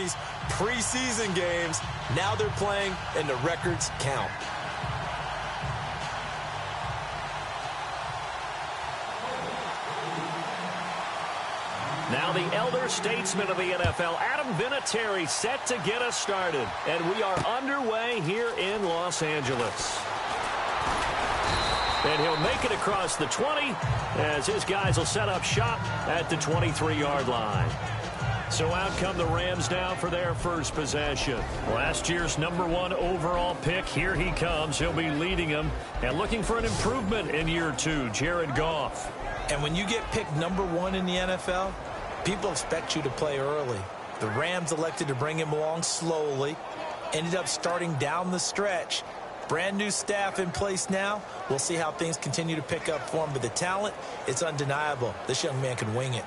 these preseason games. Now they're playing, and the records count. Now the elder statesman of the NFL, Adam Vinatieri, set to get us started. And we are underway here in Los Angeles. And he'll make it across the 20 as his guys will set up shop at the 23-yard line. So out come the Rams now for their first possession. Last year's #1 overall pick, here he comes. He'll be leading them and looking for an improvement in year 2, Jared Goff. And when you get picked #1 in the NFL, people expect you to play early. The Rams elected to bring him along slowly, ended up starting down the stretch. Brand new staff in place now. We'll see how things continue to pick up for him. But the talent, it's undeniable. This young man can wing it.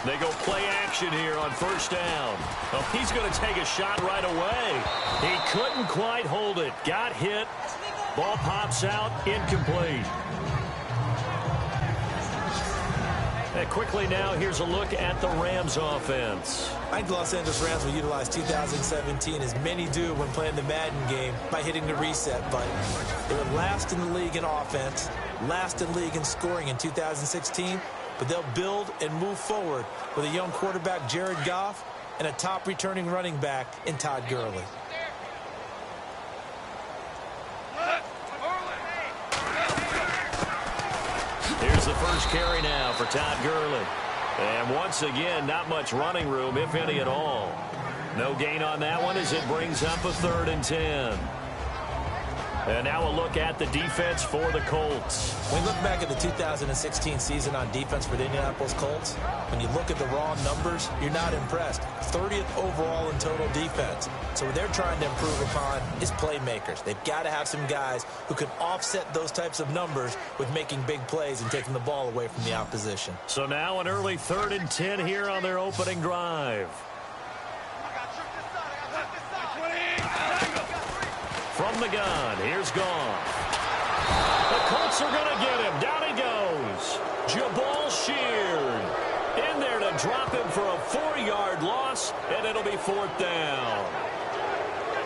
They go play action here on first down. Oh, he's going to take a shot right away. He couldn't quite hold it. Got hit. Ball pops out. Incomplete. And quickly now, here's a look at the Rams offense. I think the Los Angeles Rams will utilize 2017, as many do when playing the Madden game, by hitting the reset button. They were last in the league in offense, last in league in scoring in 2016. But they'll build and move forward with a young quarterback, Jared Goff, and a top returning running back in Todd Gurley. Here's the first carry now for Todd Gurley. And once again, not much running room, if any at all. No gain on that one as it brings up a 3rd and 10. And now a look at the defense for the Colts. When you look back at the 2016 season on defense for the Indianapolis Colts, when you look at the raw numbers, you're not impressed. 30th overall in total defense. So what they're trying to improve upon is playmakers. They've got to have some guys who can offset those types of numbers with making big plays and taking the ball away from the opposition. So now an early 3rd and 10 here on their opening drive. From the gun, here's Goff. The Colts are going to get him. Down he goes. Jabal Sheard in there to drop him for a 4-yard loss, and it'll be 4th down.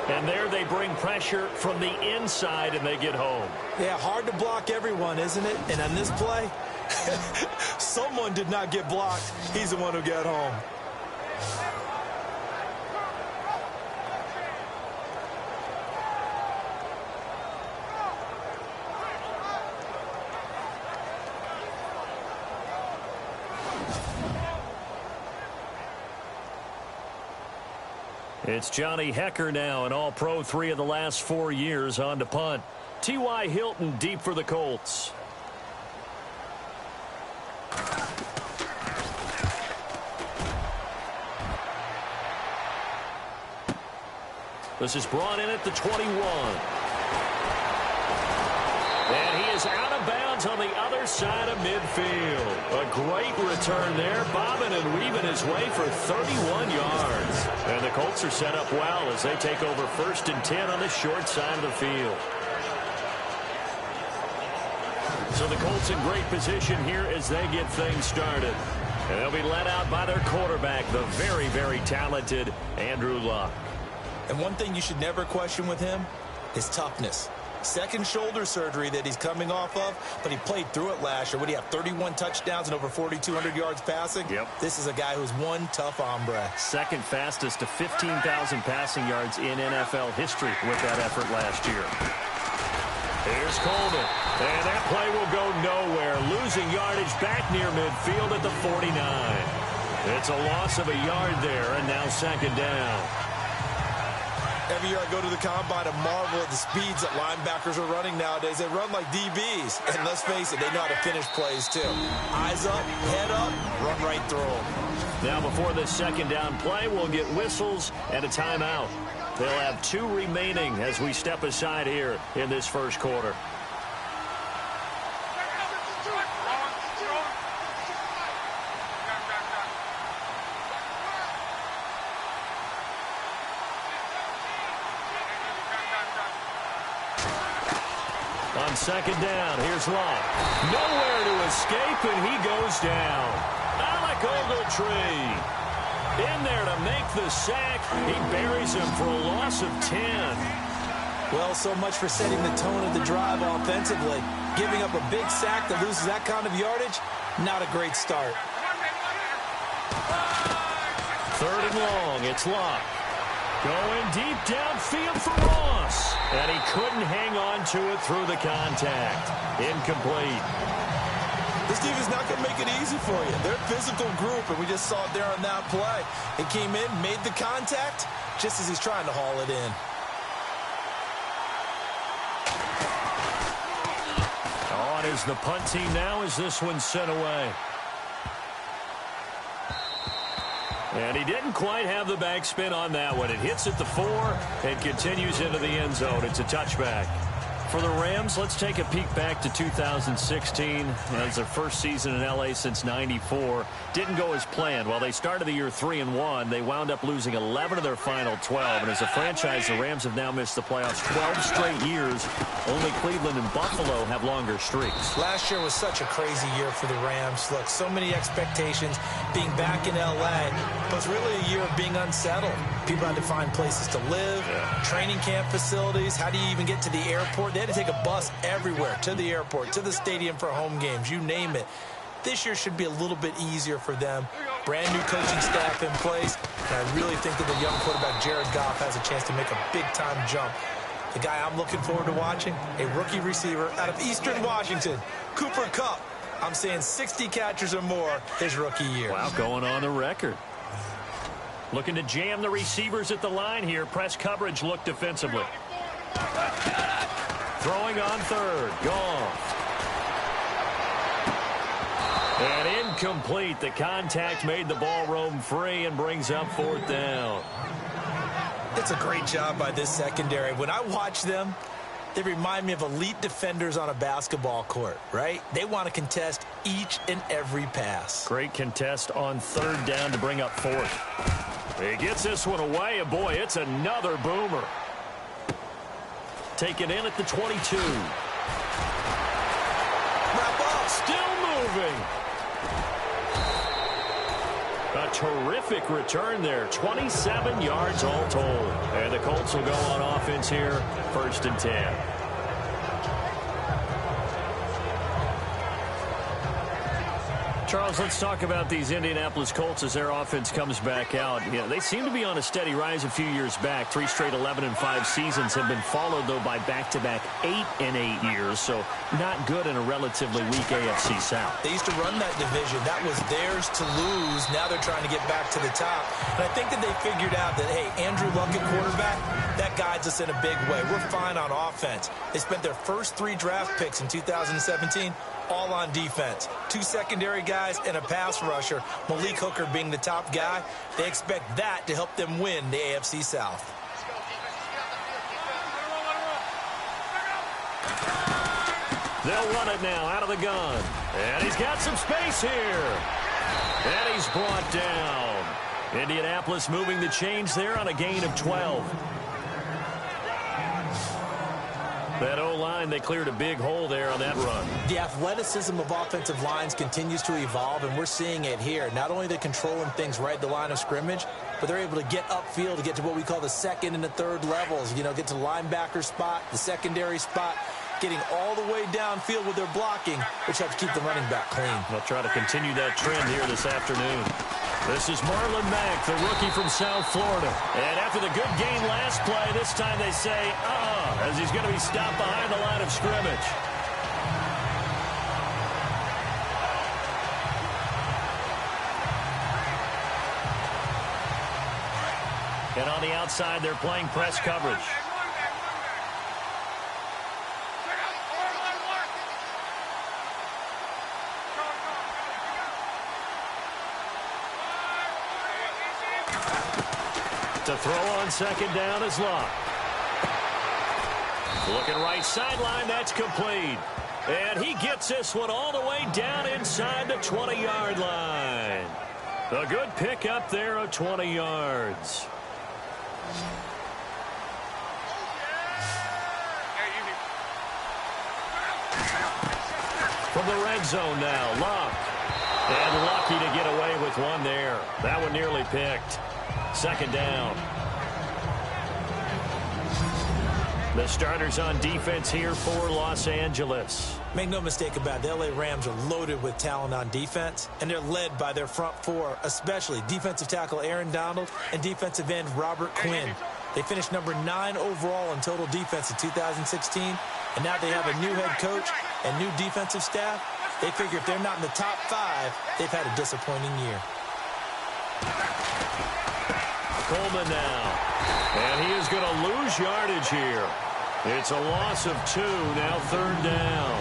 And there they bring pressure from the inside, and they get home. Yeah, hard to block everyone, isn't it? And on this play, someone did not get blocked. He's the one who got home. It's Johnny Hecker now, an all-pro 3 of the last 4 years, on to punt. T.Y. Hilton deep for the Colts. This is brought in at the 21. And he is out of bounds on the other side of midfield. A great return there, bobbing and weaving his way for 31 yards. And the Colts are set up well as they take over 1st and 10 on the short side of the field. So the Colts in great position here as they get things started. And they'll be led out by their quarterback, the very, very talented Andrew Luck. And one thing you should never question with him is toughness. Second shoulder surgery that he's coming off of, but he played through it last year. What do you have, 31 touchdowns and over 4,200 yards passing? Yep. This is a guy who's one tough hombre. Second fastest to 15,000 passing yards in NFL history with that effort last year. Here's Coleman. And that play will go nowhere. Losing yardage back near midfield at the 49. It's a loss of a yard there, and now 2nd down. Every year I go to the combine and marvel at the speeds that linebackers are running nowadays. They run like DBs. And let's face it, they know how to finish plays too. Eyes up, head up, run right through them. Now before this 2nd down play, we'll get whistles and a timeout. They'll have 2 remaining as we step aside here in this 1st quarter. on second down. Here's Locke. Nowhere to escape, and he goes down. Alec Ogletree in there to make the sack. He buries him for a loss of 10. Well, so much for setting the tone of the drive offensively. Giving up a big sack that loses that kind of yardage, not a great start. Third and long, it's Locke. Going deep downfield for Ross. And he couldn't hang on to it through the contact. Incomplete. This team is not going to make it easy for you. They're a physical group, and we just saw it there on that play. He came in, made the contact, just as he's trying to haul it in. On is the punt team now as this one's sent away. And he didn't quite have the backspin on that one. It hits at the 4 and continues into the end zone. It's a touchback. For the Rams, let's take a peek back to 2016. That was their first season in L.A. since '94. Didn't go as planned. While they started the year 3-1, they wound up losing 11 of their final 12. And as a franchise, the Rams have now missed the playoffs 12 straight years. Only Cleveland and Buffalo have longer streaks. Last year was such a crazy year for the Rams. Look, so many expectations being back in L.A., but it's really a year of being unsettled. People had to find places to live, training camp facilities. How do you even get to the airport? They had to take a bus everywhere, to the airport, to the stadium for home games, you name it. This year should be a little bit easier for them. Brand new coaching staff in place, and I really think that the young quarterback Jared Goff has a chance to make a big-time jump. The guy I'm looking forward to watching, a rookie receiver out of Eastern Washington, Cooper Kupp. I'm saying 60 catches or more his rookie year. Wow, going on the record. Looking to jam the receivers at the line here. Press coverage look defensively. Throwing on third. Goff. And incomplete. The contact made the ball roam free and brings up fourth down. It's a great job by this secondary. When I watch them, they remind me of elite defenders on a basketball court, right? They want to contest each and every pass. Great contest on third down to bring up fourth. He gets this one away, and boy, it's another boomer. Taken in at the 22. Wrap up. Still moving. A terrific return there. 27 yards all told. And the Colts will go on offense here, 1st and 10. Charles, let's talk about these Indianapolis Colts as their offense comes back out. You know, they seem to be on a steady rise a few years back. 3 straight 11-5 seasons have been followed, though, by back-to-back 8-8 years. So not good in a relatively weak AFC South. They used to run that division. That was theirs to lose. Now they're trying to get back to the top. And I think that they figured out that, hey, Andrew Luck at quarterback, that guides us in a big way. We're fine on offense. They spent their first 3 draft picks in 2017 all on defense. 2 secondary guys and a pass rusher, Malik Hooker being the top guy. They expect that to help them win the AFC South. They'll run it now out of the gun. And he's got some space here. And he's brought down. Indianapolis moving the chains there on a gain of 12. That O-line, they cleared a big hole there on that run. The athleticism of offensive lines continues to evolve, and we're seeing it here. Not only are they controlling things right at the line of scrimmage, but they're able to get upfield to get to what we call the 2nd and the 3rd levels. You know, get to the linebacker spot, the secondary spot, getting all the way downfield with their blocking, which helps keep the running back clean. They'll try to continue that trend here this afternoon. This is Marlon Mack, the rookie from South Florida. And after the good game last play, this time they say, as he's going to be stopped behind the line of scrimmage. And on the outside, they're playing press coverage. To throw on second down is Locke. Looking right sideline, that's complete. And he gets this one all the way down inside the 20-yard line. A good pickup there of 20 yards. the red zone now. Luck. And lucky to get away with one there. That one nearly picked. Second down. The starters on defense here for Los Angeles. Make no mistake about it, the LA Rams are loaded with talent on defense, and they're led by their front four, especially defensive tackle Aaron Donald and defensive end Robert Quinn. They finished number 9 overall in total defense in 2016, and now they have a new head coach and new defensive staff. They figure if they're not in the top 5, they've had a disappointing year. Coleman now. And he is going to lose yardage here. It's a loss of 2, now third down.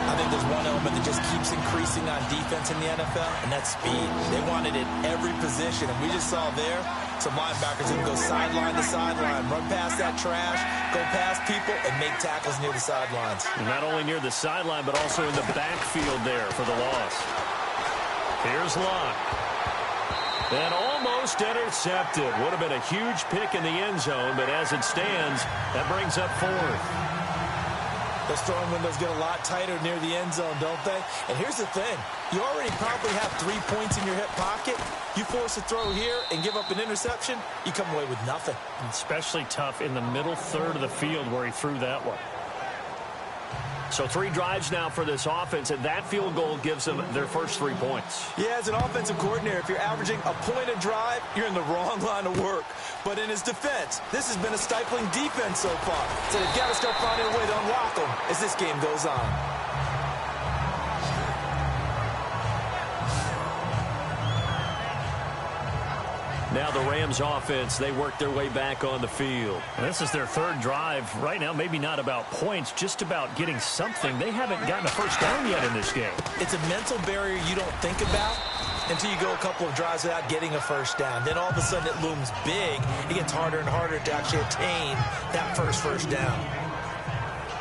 I think there's one element that just keeps increasing on defense in the NFL, and that's speed. They want it at every position, and we just saw there some linebackers who can go sideline to sideline, run past that trash, go past people, and make tackles near the sidelines. Not only near the sideline, but also in the backfield there for the loss. Here's Luck. And almost intercepted. Would have been a huge pick in the end zone, but as it stands, that brings up 4th. Those throwing windows get a lot tighter near the end zone, don't they? And here's the thing. You already probably have 3 points in your hip pocket. You force a throw here and give up an interception, you come away with nothing. Especially tough in the middle third of the field where he threw that one. So 3 drives now for this offense, and that field goal gives them their first 3 points. Yeah, as an offensive coordinator, if you're averaging a point a drive, you're in the wrong line of work. But in his defense, this has been a stifling defense so far. So they've got to start finding a way to unlock them as this game goes on. Now the Rams offense, they work their way back on the field. And this is their 3rd drive. Right now, maybe not about points, just about getting something. They haven't gotten a first down yet in this game. It's a mental barrier you don't think about until you go a couple of drives without getting a first down. Then all of a sudden it looms big. It gets harder and harder to actually attain that first down.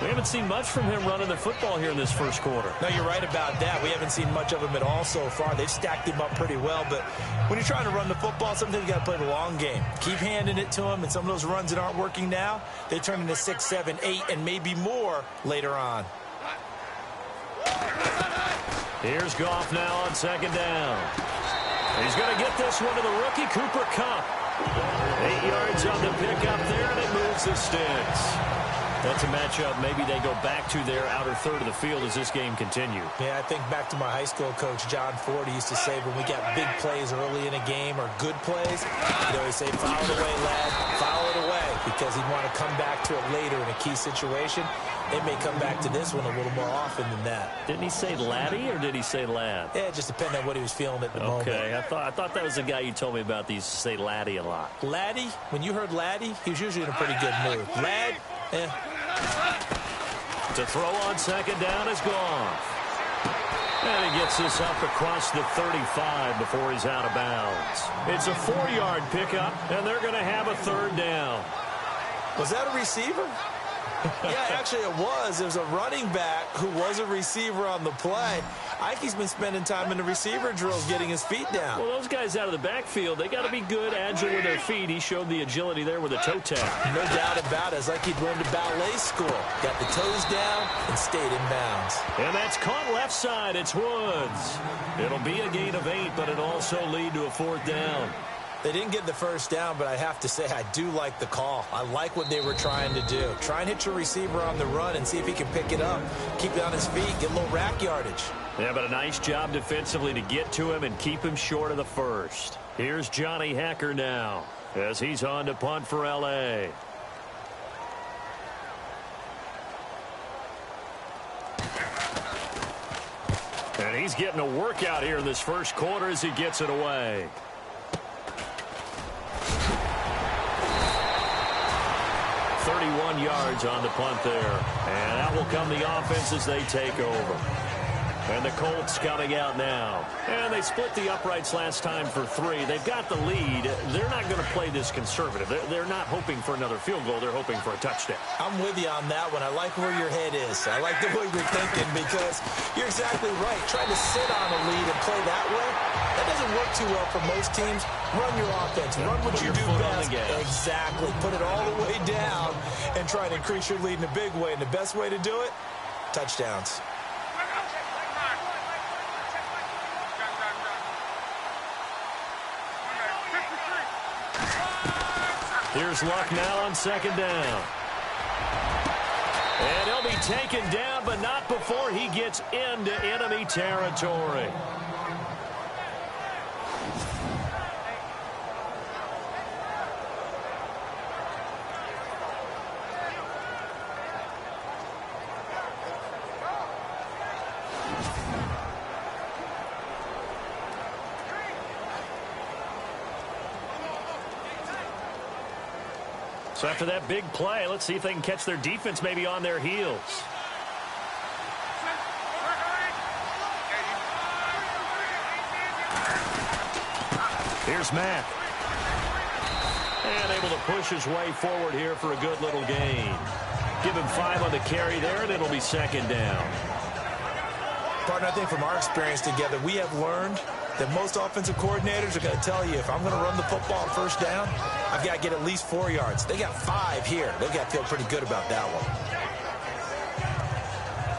We haven't seen much from him running the football here in this first quarter. No, you're right about that. We haven't seen much of him at all so far. They've stacked him up pretty well, but when you're trying to run the football, sometimes you got to play the long game. Keep handing it to him, and some of those runs that aren't working now, they turn into 6, 7, 8, and maybe more later on. Here's Goff now on second down. He's going to get this one to the rookie, Cooper Kupp. 8 yards on the pickup there, and it moves the sticks. That's a matchup maybe they go back to their outer third of the field as this game continues. Yeah, I think back to my high school coach, John Ford. He used to say when we got big plays early in a game or good plays, he'd say, foul it away, lad, foul it away, because he'd want to come back to it later in a key situation. They may come back to this one a little more often than that. Didn't he say laddie or did he say lad? Yeah, it just depended on what he was feeling at the moment. Okay, I thought that was the guy you told me about that used to say laddie a lot. Laddie, when you heard laddie, he was usually in a pretty good mood. Lad, To throw on second down is Goff. And he gets this up across the 35 before he's out of bounds. It's a 4-yard pickup, and they're going to have a third down. Was that a receiver? Yeah, actually it was. There's a running back who was a receiver on the play. I think he's been spending time in the receiver drills getting his feet down. Well, those guys out of the backfield, they got to be good, agile with their feet. He showed the agility there with a toe tap. No doubt about it. It's like he'd learned to ballet school. Got the toes down and stayed in bounds. And that's caught left side. It's Woods. It'll be a gain of 8, but it'll also lead to a 4th down. They didn't get the first down, but I have to say I do like the call. I like what they were trying to do. Try and hit your receiver on the run and see if he can pick it up. Keep it on his feet, get a little rack yardage. Yeah, but a nice job defensively to get to him and keep him short of the first. Here's Johnny Hacker now as he's on to punt for L.A. And he's getting a workout here in this first quarter as he gets it away. Yards on the punt there. And out will come the offense as they take over. And the Colts coming out now. And they split the uprights last time for 3. They've got the lead. They're not going to play this conservative. They're not hoping for another field goal. They're hoping for a touchdown. I'm with you on that one. I like where your head is. I like the way you're thinking because you're exactly right. Trying to sit on a lead and play that way, that doesn't work too well for most teams. Run your offense. Run what you do best. Exactly. Put it all the way down and try to increase your lead in a big way. And the best way to do it, touchdowns. Here's Luck now on second down. And he'll be taken down, but not before he gets into enemy territory. So after that big play, let's see if they can catch their defense maybe on their heels. Here's Mack. And able to push his way forward here for a good little gain. Give him 5 on the carry there, and it'll be second down. Partner, I think from our experience together, we have learned that most offensive coordinators are going to tell you, if I'm going to run the football on first down, I've got to get at least 4 yards. They got 5 here. They've got to feel pretty good about that one.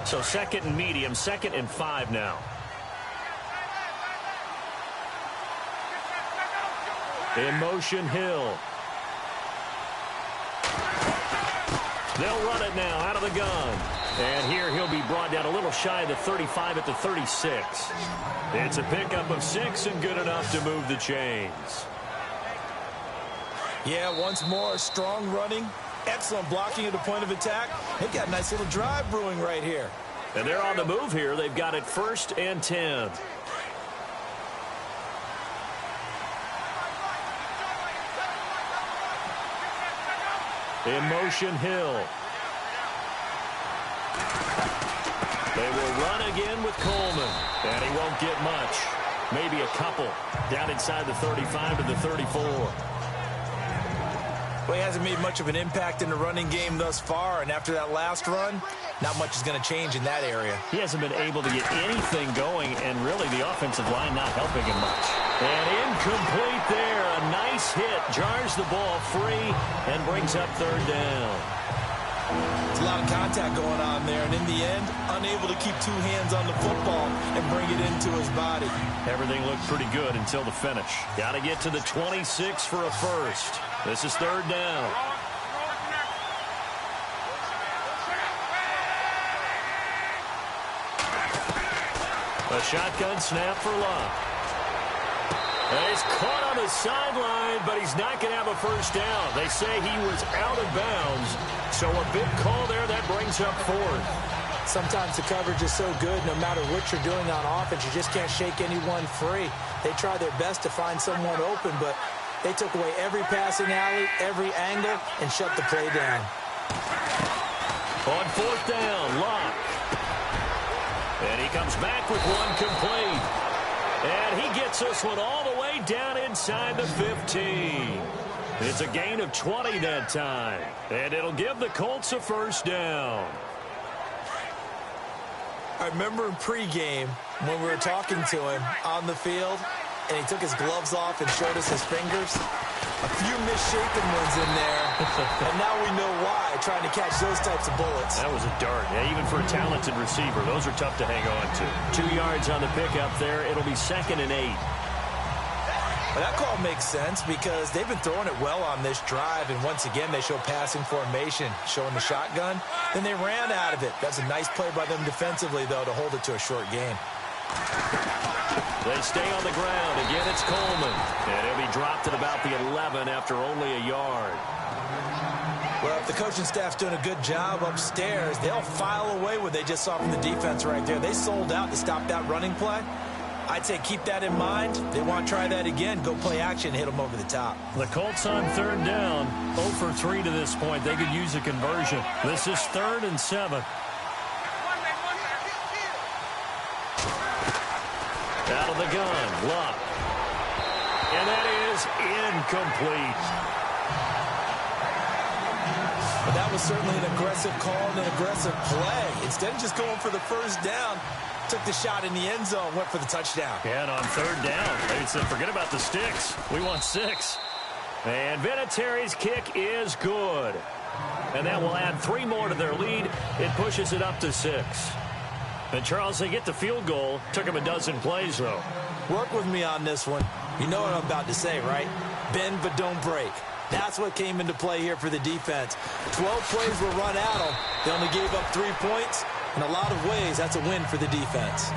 So second and medium, 2nd and 5 now. In motion, Hill. They'll run it now out of the gun. And here he'll be brought down a little shy of the 35 at the 36. It's a pickup of 6 and good enough to move the chains. Yeah, once more, strong running, excellent blocking at the point of attack. They've got a nice little drive brewing right here. And they're on the move here. They've got it 1st and 10. In motion, Hill. They will run again with Coleman. And he won't get much. Maybe a couple. Down inside the 35 to the 34. Well, he hasn't made much of an impact in the running game thus far. And after that last run, not much is going to change in that area. He hasn't been able to get anything going. And really the offensive line not helping him much. And incomplete there. A nice hit. Jars the ball free and brings up 3rd down. It's a lot of contact going on there, and in the end, unable to keep 2 hands on the football and bring it into his body. Everything looked pretty good until the finish. Got to get to the 26 for a first. This is 3rd down. A shotgun snap for Luck. And he's caught on the sideline, but he's not going to have a first down. They say he was out of bounds. So a big call there that brings up 4th. Sometimes the coverage is so good, no matter what you're doing on offense, you just can't shake anyone free. They try their best to find someone open, but they took away every passing alley, every angle, and shut the play down. On 4th down, Luck. And he comes back with one complete. And he gets this one all the way down inside the 15. It's a gain of 20 that time. And it'll give the Colts a first down. I remember in pregame when we were talking to him on the field, and he took his gloves off and showed us his fingers. A few misshapen ones in there, and now we know why, trying to catch those types of bullets. That was a dart. Yeah, even for a talented receiver, those are tough to hang on to. 2 yards on the pickup there. It'll be 2nd and 8. Well, that call makes sense because they've been throwing it well on this drive, and once again, they show passing formation, showing the shotgun. Then they ran out of it. That's a nice play by them defensively, though, to hold it to a short gain. They stay on the ground. Again, it's Coleman. And he'll be dropped at about the 11 after only a yard. Well, if the coaching staff's doing a good job upstairs, they'll file away what they just saw from the defense right there. They sold out to stop that running play. I'd say keep that in mind. They want to try that again. Go play action, hit them over the top. The Colts on 3rd down. 0 for 3 to this point. They could use a conversion. This is 3rd and 7. Out of the gun, Luck. And that is incomplete. But that was certainly an aggressive call and an aggressive play. Instead of just going for the first down, took the shot in the end zone, went for the touchdown. Yeah, and on 3rd down, they said, forget about the sticks. We want 6. And Vinatieri's kick is good. And that will add 3 more to their lead. It pushes it up to 6. And, Charles, they get the field goal. Took them a dozen plays, though. Work with me on this one. You know what I'm about to say, right? Bend but don't break. That's what came into play here for the defense. 12 plays were run at them. They only gave up 3 points. In a lot of ways, that's a win for the defense.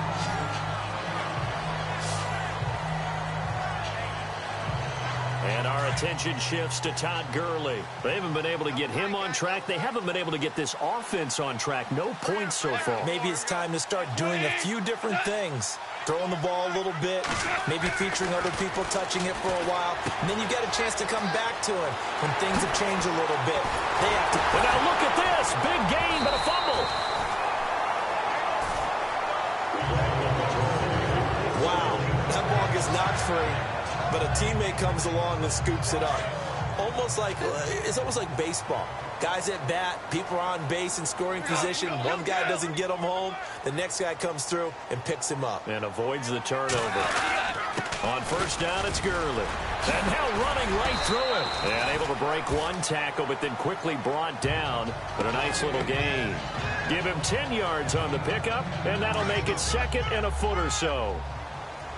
And our attention shifts to Todd Gurley. They haven't been able to get him on track. They haven't been able to get this offense on track. No points so far. Maybe it's time to start doing a few different things. Throwing the ball a little bit, maybe featuring other people touching it for a while, and then you get a chance to come back to it when things have changed a little bit. They have to... But now look at this. Big gain, but a fumble. Wow, that ball gets knocked free, but a teammate comes along and scoops it up. It's almost like baseball. Guys at bat, people are on base in scoring position. One guy doesn't get him home. The next guy comes through and picks him up. And avoids the turnover. On first down, it's Gurley. And now running right through him. And able to break one tackle, but then quickly brought down. But a nice little gain. Give him 10 yards on the pickup, and that'll make it second and a foot or so.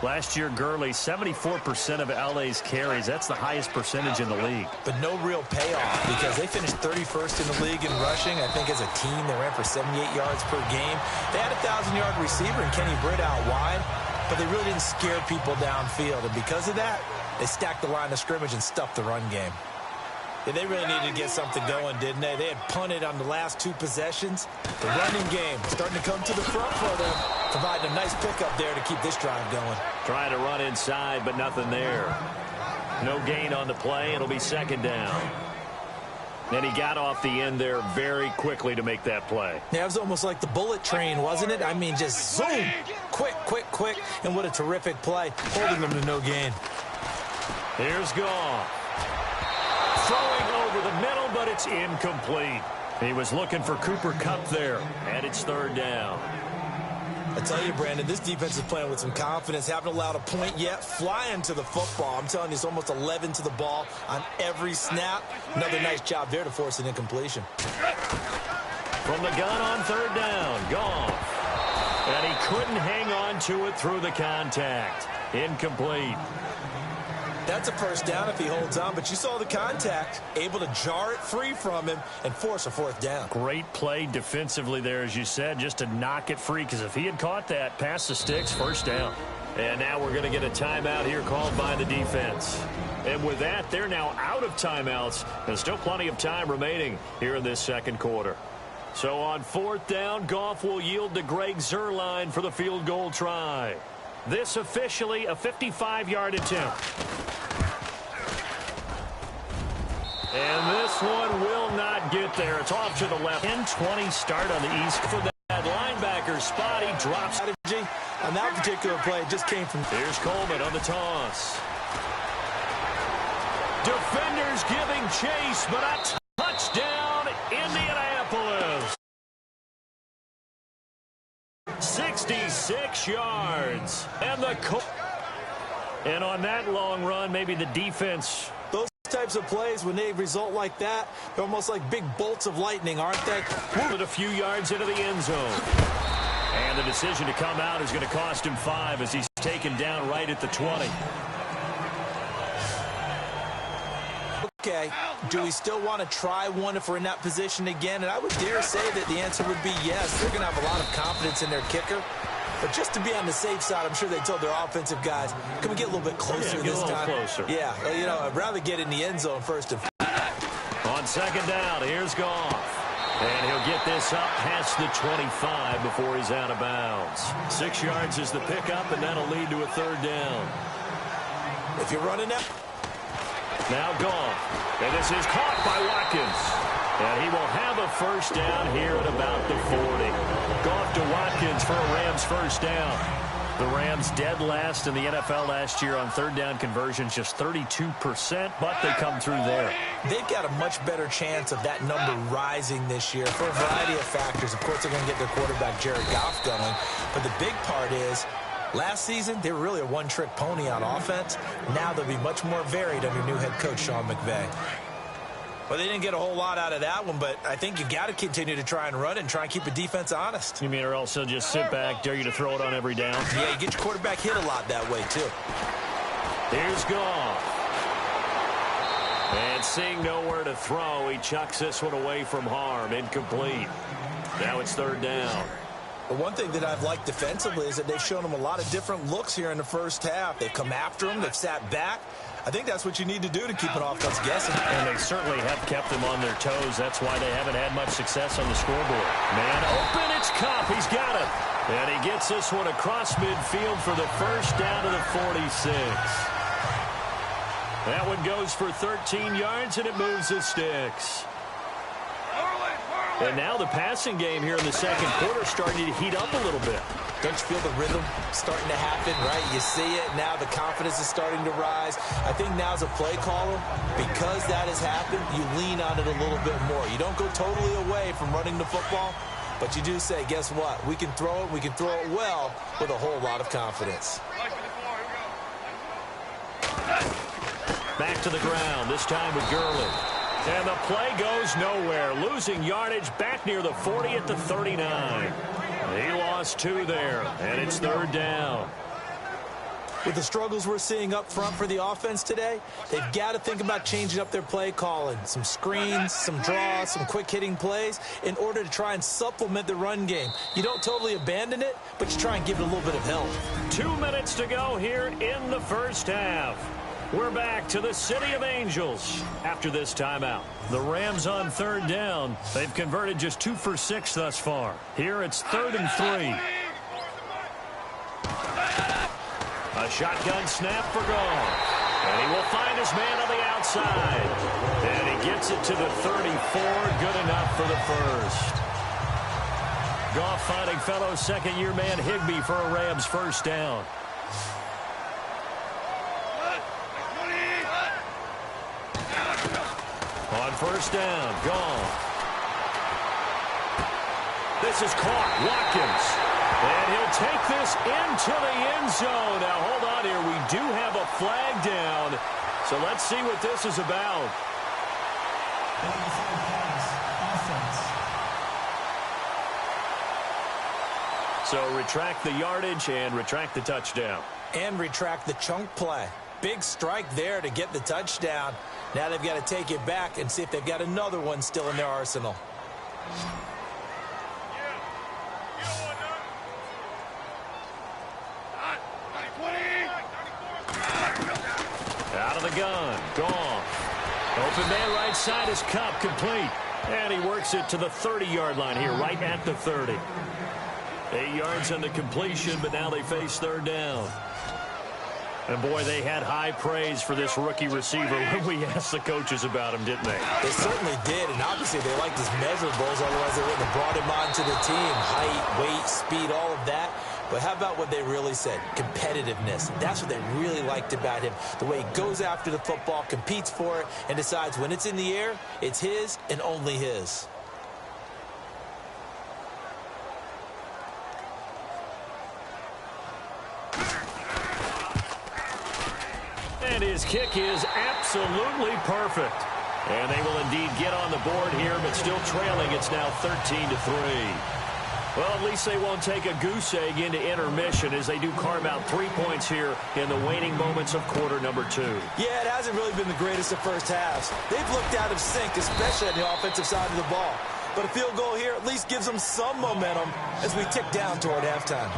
Last year, Gurley, 74% of LA's carries. That's the highest percentage in the league. But no real payoff because they finished 31st in the league in rushing. I think as a team, they ran for 78 yards per game. They had a 1,000-yard receiver in Kenny Britt out wide, but they really didn't scare people downfield. And because of that, they stacked the line of scrimmage and stuffed the run game. Yeah, they really needed to get something going, didn't they? They had punted on the last 2 possessions. The running game starting to come to the front for them, providing a nice pickup there to keep this drive going. Trying to run inside, but nothing there. No gain on the play. It'll be second down. And he got off the end there very quickly to make that play. Yeah, it was almost like the bullet train, wasn't it? I mean, just zoom, quick, quick, quick, and what a terrific play, holding them to no gain. Here's Goff. Throwing over the middle, but it's incomplete. He was looking for Cooper Kupp there, and it's third down. I tell you, Brandon, this defense is playing with some confidence. Haven't allowed a point yet. Flying to the football. I'm telling you, it's almost 11 to the ball on every snap. Another nice job there to force an incompletion. From the gun on third down, Goff. And he couldn't hang on to it through the contact. Incomplete. That's a first down if he holds on, but you saw the contact, able to jar it free from him and force a fourth down. Great play defensively there, as you said, just to knock it free, because if he had caught that, past the sticks, first down. And now we're going to get a timeout here called by the defense. And with that, they're now out of timeouts, and still plenty of time remaining here in this second quarter. So on fourth down, Goff will yield to Greg Zuerlein for the field goal try. This officially a 55-yard attempt. And this one will not get there. It's off to the left. 10-20 start on the east for that linebacker spot. He drops. Strategy on that particular play just came from. Here's Coleman on the toss. Defenders giving chase, but a touchdown, Indianapolis. 66 yards. And on that long run, maybe the defense. Those types of plays, when they result like that, they're almost like big bolts of lightning, aren't they? Moving a few yards into the end zone. And the decision to come out is going to cost him 5 as he's taken down right at the 20. Okay, do we still want to try one if we're in that position again? And I would dare say that the answer would be yes. They're going to have a lot of confidence in their kicker. But just to be on the safe side, I'm sure they told their offensive guys, can we get a little bit closer this time? Closer. Yeah, you know, I'd rather get in the end zone first. On second down, here's Goff. And he'll get this up past the 25 before he's out of bounds. 6 yards is the pickup, and that'll lead to a third down. If you're running that. Now Goff. And this is caught by Watkins. And he will have a first down here at about the 40. Goff to Watkins for a Rams first down. The Rams dead last in the NFL last year on third down conversions, just 32%, but they come through there. They've got a much better chance of that number rising this year for a variety of factors. Of course, they're going to get their quarterback, Jared Goff, going. But the big part is, last season, they were really a one-trick pony on offense. Now they'll be much more varied under new head coach Sean McVay. Well, they didn't get a whole lot out of that one, but I think you got to continue to try and run and try and keep a defense honest. You mean or else they'll just sit back, dare you to throw it on every down? Yeah, you get your quarterback hit a lot that way, too. Here's Goff. And seeing nowhere to throw, he chucks this one away from harm. Incomplete. Now it's third down. But one thing that I've liked defensively is that they've shown him a lot of different looks here in the first half. They've come after him. They've sat back. I think that's what you need to do to keep an offense guessing. And they certainly have kept them on their toes. That's why they haven't had much success on the scoreboard. Man open, it's Cup. He's got it. And he gets this one across midfield for the first down to the 46. That one goes for 13 yards, and it moves the sticks. And now the passing game here in the second quarter starting to heat up a little bit. Don't you feel the rhythm starting to happen, right? You see it. Now the confidence is starting to rise. I think now as a play caller, because that has happened, you lean on it a little bit more. You don't go totally away from running the football, but you do say, guess what? We can throw it. We can throw it well with a whole lot of confidence. Back to the ground, this time with Gurley. And the play goes nowhere. Losing yardage back near the 40 at the 39. He lost 2 there, and it's third down. With the struggles we're seeing up front for the offense today, they've got to think about changing up their play calling. Some screens, some draws, some quick-hitting plays in order to try and supplement the run game. You don't totally abandon it, but you try and give it a little bit of help. 2 minutes to go here in the first half. We're back to the City of Angels after this timeout. The Rams on third down. They've converted just 2 for 6 thus far. Here it's 3rd and 3. A shotgun snap for Goff. And he will find his man on the outside. And he gets it to the 34. Good enough for the first. Goff finding fellow second-year man Higbee for a Rams first down. On first down, Goff. This is caught. Watkins. And he'll take this into the end zone. Now, hold on here. We do have a flag down. So let's see what this is about. So retract the yardage and retract the touchdown. And retract the chunk play. Big strike there to get the touchdown. Now they've got to take it back and see if they've got another one still in their arsenal. Out of the gun. Goff. Open man right side is Cup, complete. And he works it to the 30-yard line here, right at the 30. 8 yards on the completion, but now they face third down. And, boy, they had high praise for this rookie receiver when we asked the coaches about him, didn't they? They certainly did, and obviously they liked his measurables, otherwise they wouldn't have brought him onto the team. Height, weight, speed, all of that. But how about what they really said? Competitiveness. That's what they really liked about him. The way he goes after the football, competes for it, and decides when it's in the air, it's his and only his. And his kick is absolutely perfect. And they will indeed get on the board here, but still trailing. It's now 13-3. Well, at least they won't take a goose egg into intermission as they do carve out 3 points here in the waning moments of quarter number 2. Yeah, it hasn't really been the greatest of first halves. They've looked out of sync, especially on the offensive side of the ball. But a field goal here at least gives them some momentum as we tick down toward halftime.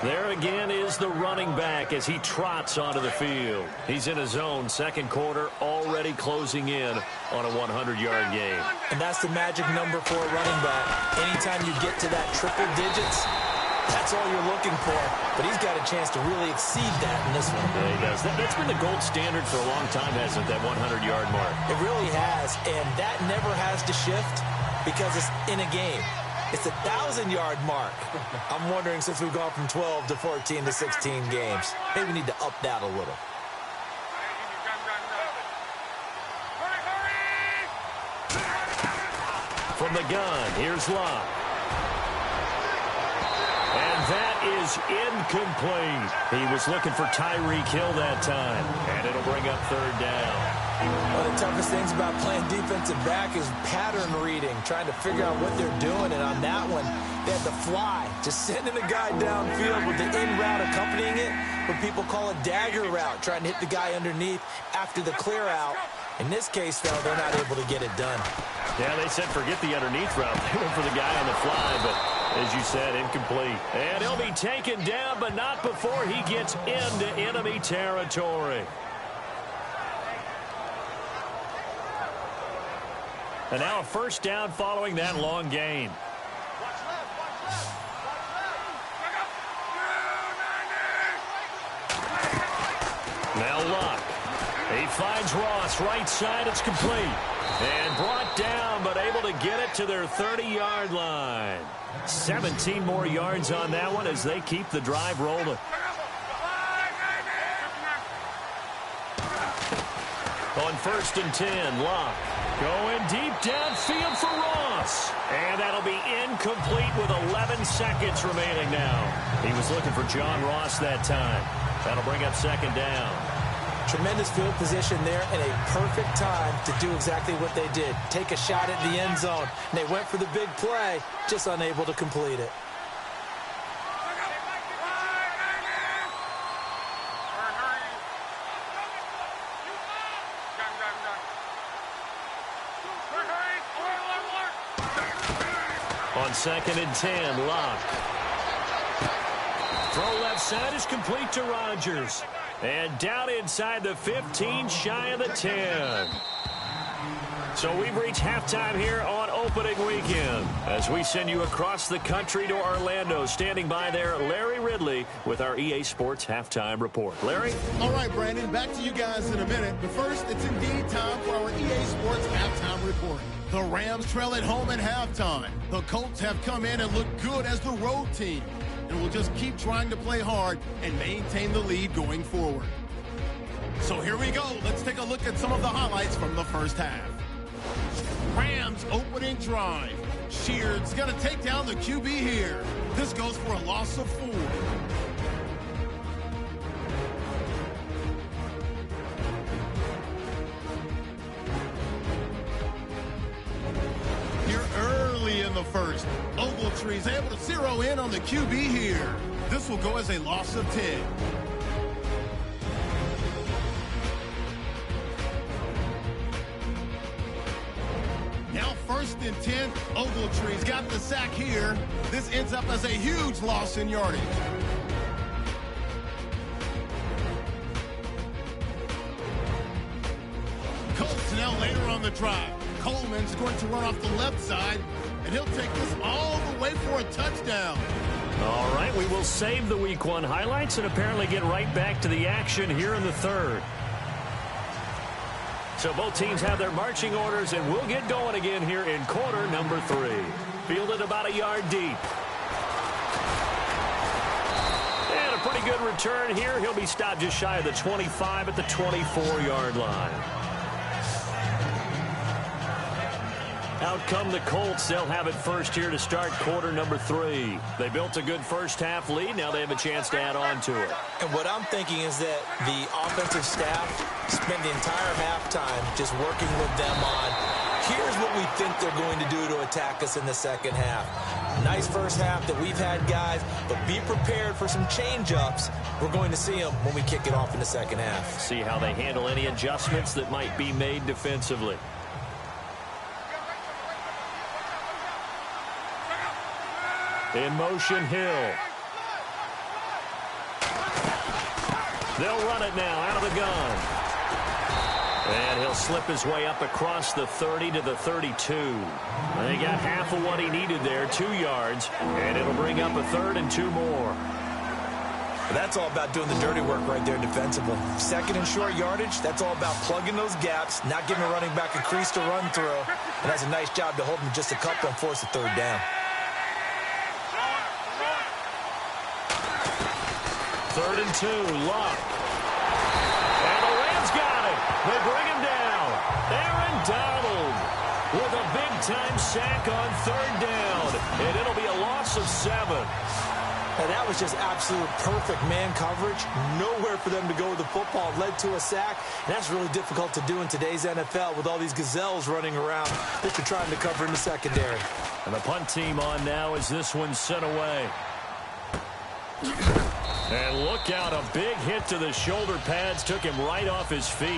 There again is the running back as he trots onto the field. He's in his own second quarter, already closing in on a 100-yard game. And that's the magic number for a running back. Anytime you get to that triple digits, that's all you're looking for. But he's got a chance to really exceed that in this one. Yeah, he does. That's been the gold standard for a long time, hasn't it, that 100-yard mark? It really has, and that never has to shift because it's in a game. It's a 1,000-yard mark. I'm wondering, since we've gone from 12 to 14 to 16 games, maybe we need to up that a little. From the gun, here's Locke. And that is incomplete. He was looking for Tyreek Hill that time, and it'll bring up third down. One of the toughest things about playing defensive back is pattern reading, trying to figure out what they're doing. And on that one, they had to fly, just sending a guy downfield with the in route accompanying it. what people call a dagger route, trying to hit the guy underneath after the clear out. In this case, though, they're not able to get it done. Yeah, they said forget the underneath route. They went for the guy on the fly, but as you said, incomplete. And he'll be taken down, but not before he gets into enemy territory. And now a first down following that long gain. Now Luck. He finds Ross, right side, it's complete. And brought down, but able to get it to their 30-yard line. 17 more yards on that one as they keep the drive rolling. On 1st and 10, Luck. Going deep downfield for Ross. And that'll be incomplete with 11 seconds remaining now. He was looking for John Ross that time. That'll bring up 2nd down. Tremendous field position there and a perfect time to do exactly what they did. Take a shot at the end zone. And they went for the big play, just unable to complete it. On 2nd and 10, Luck. Throw left side is complete to Rodgers. And down inside the 15, shy of the 10. So we've reached halftime here on opening weekend as we send you across the country to Orlando. Standing by there, Larry Ridley with our EA Sports Halftime Report. Larry? All right, Brandon, back to you guys in a minute. But first, it's indeed time for our EA Sports Halftime Report. The Rams trail at home at halftime. The Colts have come in and looked good as the road team, and will just keep trying to play hard and maintain the lead going forward. So here we go. Let's take a look at some of the highlights from the first half. Rams opening drive. Sheard's going to take down the QB here. This goes for a loss of 4. Here early in the first, Ogletree's able to zero in on the QB here. This will go as a loss of 10. Now 1st and 10, Ogletree's got the sack here. This ends up as a huge loss in yardage. Colts now later on the drive. Coleman's going to run off the left side, and he'll take this all the way for a touchdown. All right, we will save the Week 1 highlights and apparently get right back to the action here in the third. So both teams have their marching orders, and we'll get going again here in quarter number 3. Fielded about a yard deep. And a pretty good return here. He'll be stopped just shy of the 25 at the 24-yard line. Out come the Colts. They'll have it first here to start quarter number 3. They built a good first half lead. Now they have a chance to add on to it. And what I'm thinking is that the offensive staff spent the entire halftime just working with them on, here's what we think they're going to do to attack us in the second half. Nice first half that we've had, guys, but be prepared for some change-ups. We're going to see them when we kick it off in the second half. See how they handle any adjustments that might be made defensively. In motion, Hill. They'll run it now out of the gun. And he'll slip his way up across the 30 to the 32. And he got half of what he needed there, 2 yards. And it'll bring up a 3rd and 2 more. That's all about doing the dirty work right there defensively. 2nd and short yardage, that's all about plugging those gaps, not giving a running back a crease to run through. And that's a nice job to hold him just a couple and force a 3rd down. 3rd and 2, Luck. And the Rams got it. They bring him down. Aaron Donald with a big-time sack on 3rd down. And it'll be a loss of 7. And that was just absolute perfect man coverage. Nowhere for them to go with the football. It led to a sack. And that's really difficult to do in today's NFL with all these gazelles running around that you're trying to cover in the secondary. And the punt team on now as this one's sent away. And look out, a big hit to the shoulder pads took him right off his feet.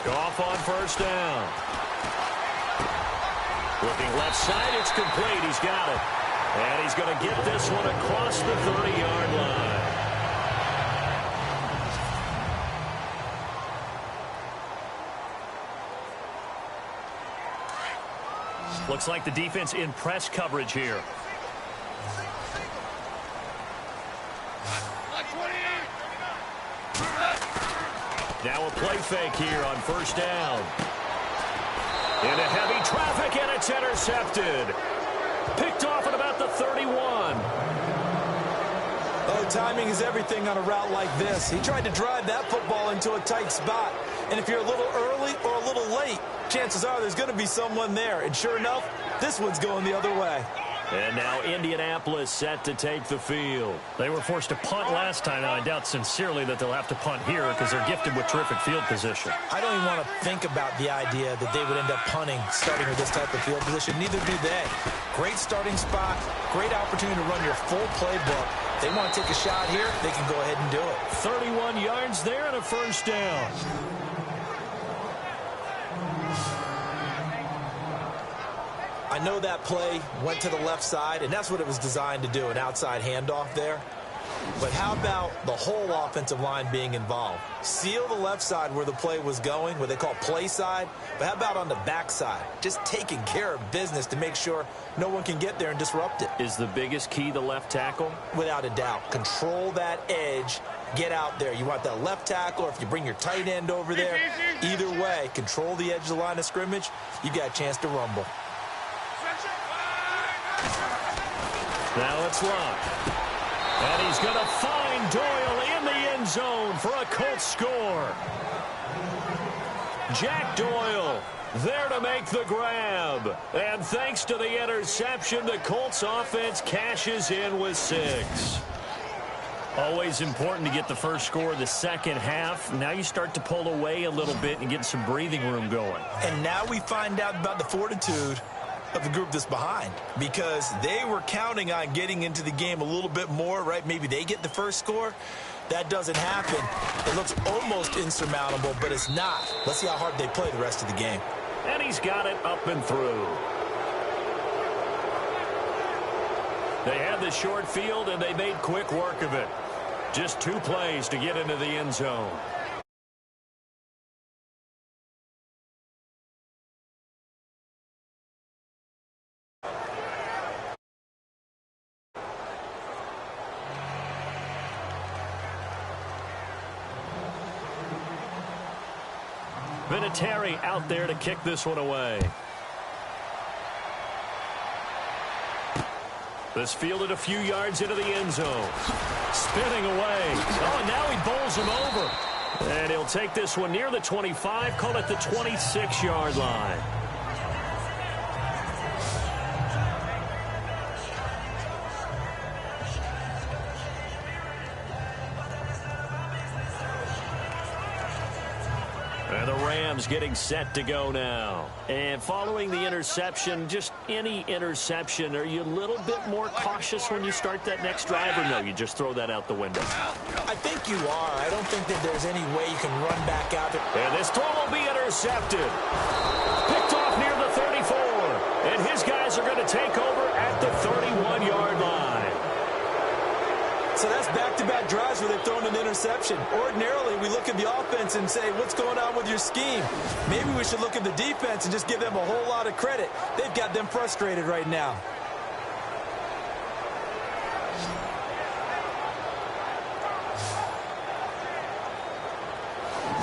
Off on first down. Looking left side, it's complete. He's got it. And he's going to get this one across the 30-yard line. Looks like the defense in press coverage here. Now a play fake here on first down. Into heavy traffic, and it's intercepted. Picked off at about the 31. Oh, timing is everything on a route like this. He tried to drive that football into a tight spot. And if you're a little early or a little late, chances are there's going to be someone there. And sure enough, this one's going the other way. And now Indianapolis set to take the field. They were forced to punt last time, and I doubt sincerely that they'll have to punt here because they're gifted with terrific field position. I don't even want to think about the idea that they would end up punting starting with this type of field position. Neither do they. Great starting spot, great opportunity to run your full playbook. They want to take a shot here, they can go ahead and do it. 31 yards there and a first down. I know that play went to the left side, and that's what it was designed to do, an outside handoff there. But how about the whole offensive line being involved? Seal the left side where the play was going, what they call play side. But how about on the back side? Just taking care of business to make sure no one can get there and disrupt it. Is the biggest key the left tackle? Without a doubt. Control that edge. Get out there. You want that left tackle, or if you bring your tight end over there. Either way, control the edge of the line of scrimmage. You got a chance to rumble. Now it's locked. And he's going to find Doyle in the end zone for a Colts score. Jack Doyle there to make the grab. And thanks to the interception, the Colts offense cashes in with 6. Always important to get the first score of the second half. Now you start to pull away a little bit and get some breathing room going. And now we find out about the fortitude of the group that's behind, because they were counting on getting into the game a little bit more, right? Maybe they get the first score. That doesn't happen. It looks almost insurmountable, but it's not. Let's see how hard they play the rest of the game. And he's got it up and through. They had the short field, and they made quick work of it. Just 2 plays to get into the end zone. Vinatieri out there to kick this one away. This fielded a few yards into the end zone. Spinning away. Oh, and now he bowls him over. And he'll take this one near the 25, call it the 26-yard line. And the Rams getting set to go now. And following the interception, just any interception, are you a little bit more cautious when you start that next drive, or no, you just throw that out the window? I think you are. I don't think that there's any way you can run back out there. And this throw will be intercepted. Picked off near the 34. And his guys are going to take over at the 31-yard line. So that's back-to-back drives where they've thrown an interception. Ordinarily, we look at the offense and say, what's going on with your scheme? Maybe we should look at the defense and just give them a whole lot of credit. They've got them frustrated right now.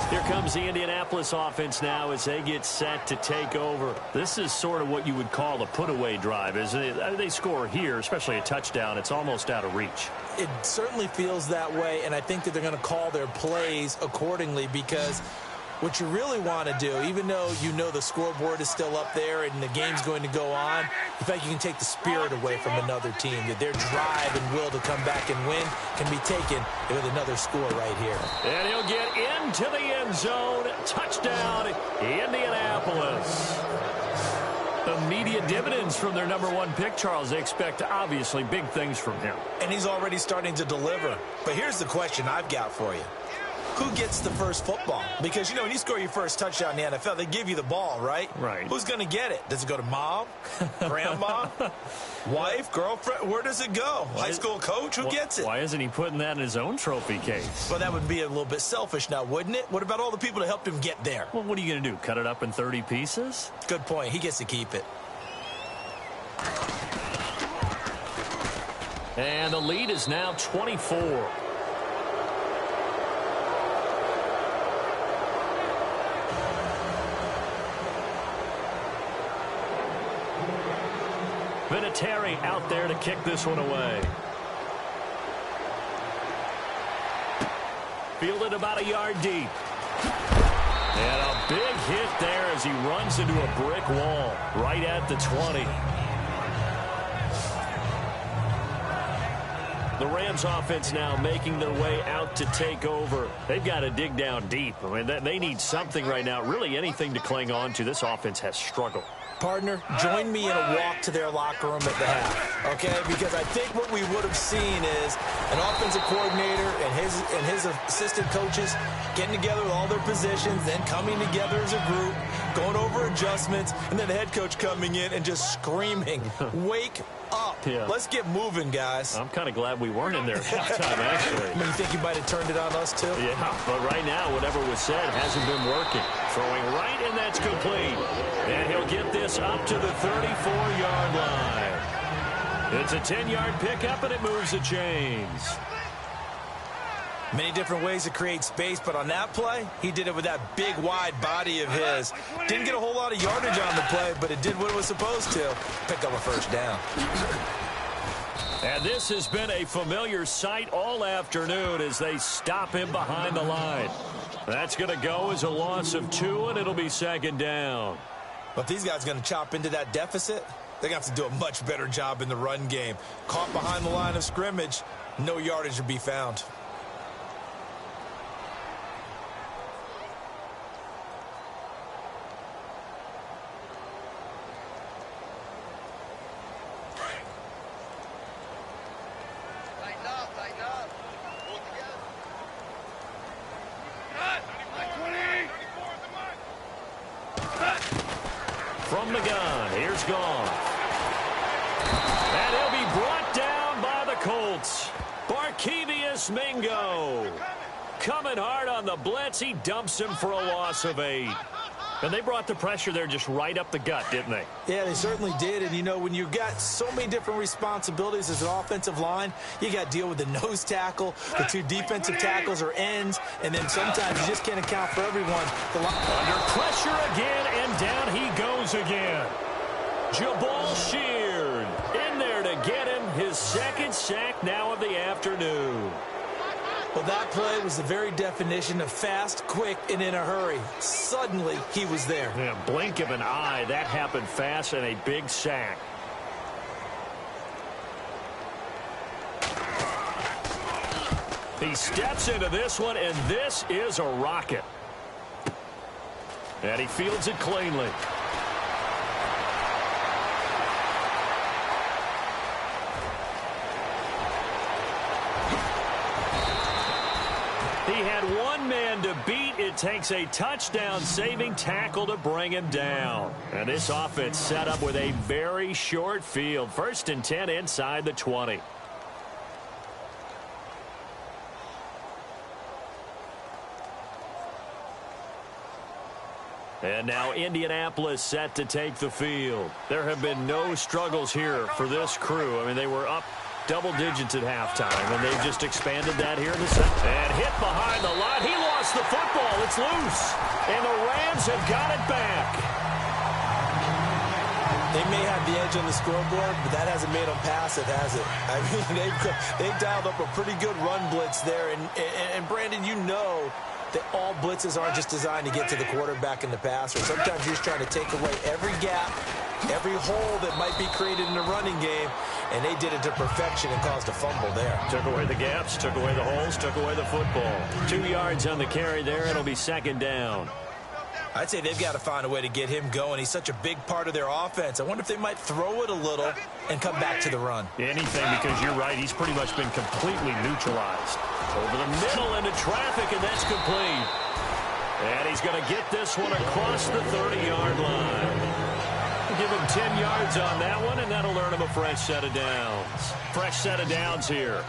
Here comes the Indianapolis offense now as they get set to take over. This is sort of what you would call a put-away drive. As they score here, especially a touchdown, it's almost out of reach. It certainly feels that way, and I think that they're going to call their plays accordingly, because What you really want to do, even though you know the scoreboard is still up there and the game's going to go on, you think you can take the spirit away from another team, that their drive and will to come back and win can be taken with another score right here. And he'll get into the end zone. Touchdown, Indianapolis. Immediate dividends from their #1 pick, Charles. They expect, obviously, big things from him. And he's already starting to deliver. But here's the question I've got for you. Who gets the first football? Because, you know, when you score your first touchdown in the NFL, they give you the ball, right? Right. Who's going to get it? Does it go to mom? Grandma? Wife? Girlfriend? Where does it go? High school coach? Who gets it? Why isn't he putting that in his own trophy case? Well, that would be a little bit selfish now, wouldn't it? What about all the people that helped him get there? Well, what are you going to do? Cut it up in 30 pieces? Good point. He gets to keep it. And the lead is now 24. Vinatieri out there to kick this one away. Fielded about a yard deep. And a big hit there as he runs into a brick wall right at the 20. The Rams offense now making their way out to take over. They've got to dig down deep. I mean, they need something right now, really anything to cling on to. This offense has struggled. Partner, join me in a walk to their locker room at the half, okay? Because I think what we would have seen is an offensive coordinator and his assistant coaches getting together with all their positions, then coming together as a group, going over adjustments, and then the head coach coming in and just screaming, wake up. Yeah. Let's get moving, guys. I'm kind of glad we weren't in there at halftime, actually. I mean, you think you might have turned it on us, too? Yeah, but right now, whatever was said hasn't been working. Throwing right, and that's complete. And he'll get this up to the 34-yard line. It's a 10-yard pickup, and it moves the chains. Many different ways to create space, but on that play, he did it with that big, wide body of his. Didn't get a whole lot of yardage on the play, but it did what it was supposed to. Pick up a first down. And this has been a familiar sight all afternoon as they stop him behind the line. That's going to go as a loss of 2, and it'll be second down. But if these guys are going to chop into that deficit, they're going to have to do a much better job in the run game. Caught behind the line of scrimmage, no yardage to be found. From the gun, here's Goff. And he'll be brought down by the Colts. Barkevious Mingo. Coming hard on the blitz. He dumps him for a loss of 8. And they brought the pressure there just right up the gut, didn't they? Yeah, they certainly did. And, you know, when you've got so many different responsibilities as an offensive line, you got to deal with the nose tackle, the 2 defensive tackles or ends, and then sometimes you just can't account for everyone. Under pressure again, and down he goes again. Jabal Sheard in there to get him his second sack now of the afternoon. Well, that play was the very definition of fast, quick, and in a hurry. Suddenly, he was there. Yeah, blink of an eye. That happened fast and a big sack. He steps into this one, and this is a rocket. And he fields it cleanly. He had one man to beat. It takes a touchdown-saving tackle to bring him down. And this offense set up with a very short field. 1st and 10 inside the 20. And now Indianapolis set to take the field. There have been no struggles here for this crew. I mean, they were up double digits at halftime, and they've just expanded that here in the second. And hit behind the line. He lost the football. It's loose. And the Rams have got it back. They may have the edge on the scoreboard, but that hasn't made them passive, has it? I mean, they've dialed up a pretty good run blitz there. And Brandon, you know that all blitzes aren't just designed to get to the quarterback in the passer. Sometimes you're just trying to take away every gap, every hole that might be created in the running game, and they did it to perfection and caused a fumble there. Took away the gaps, took away the holes, took away the football. 2 yards on the carry there. It'll be second down. I'd say they've got to find a way to get him going. He's such a big part of their offense. I wonder if they might throw it a little and come back to the run. Anything, because you're right. He's pretty much been completely neutralized. Over the middle into traffic, and that's complete. And he's going to get this one across the 30-yard line. Give him 10 yards on that one, and that'll earn him a fresh set of downs. Fresh set of downs here.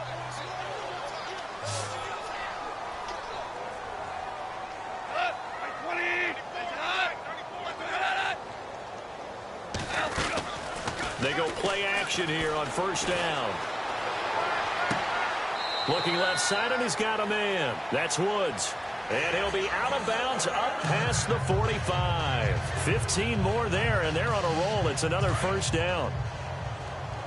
They go play action here on first down. Looking left side, and he's got a man. That's Woods. And he'll be out of bounds up past the 45. 15 more there, and they're on a roll. It's another first down.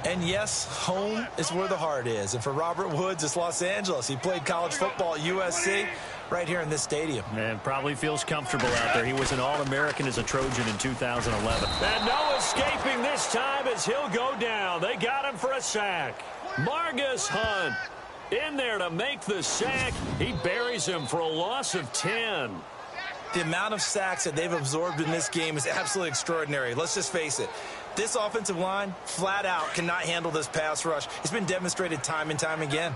And yes, home is where the heart is. And for Robert Woods, it's Los Angeles. He played college football at USC right here in this stadium. And probably feels comfortable out there. He was an All-American as a Trojan in 2011. And no escaping this time as he'll go down. They got him for a sack. Margus Hunt in there to make the sack. He buries him for a loss of 10. The amount of sacks that they've absorbed in this game is absolutely extraordinary. Let's just face it. This offensive line, flat out, cannot handle this pass rush. It's been demonstrated time and time again.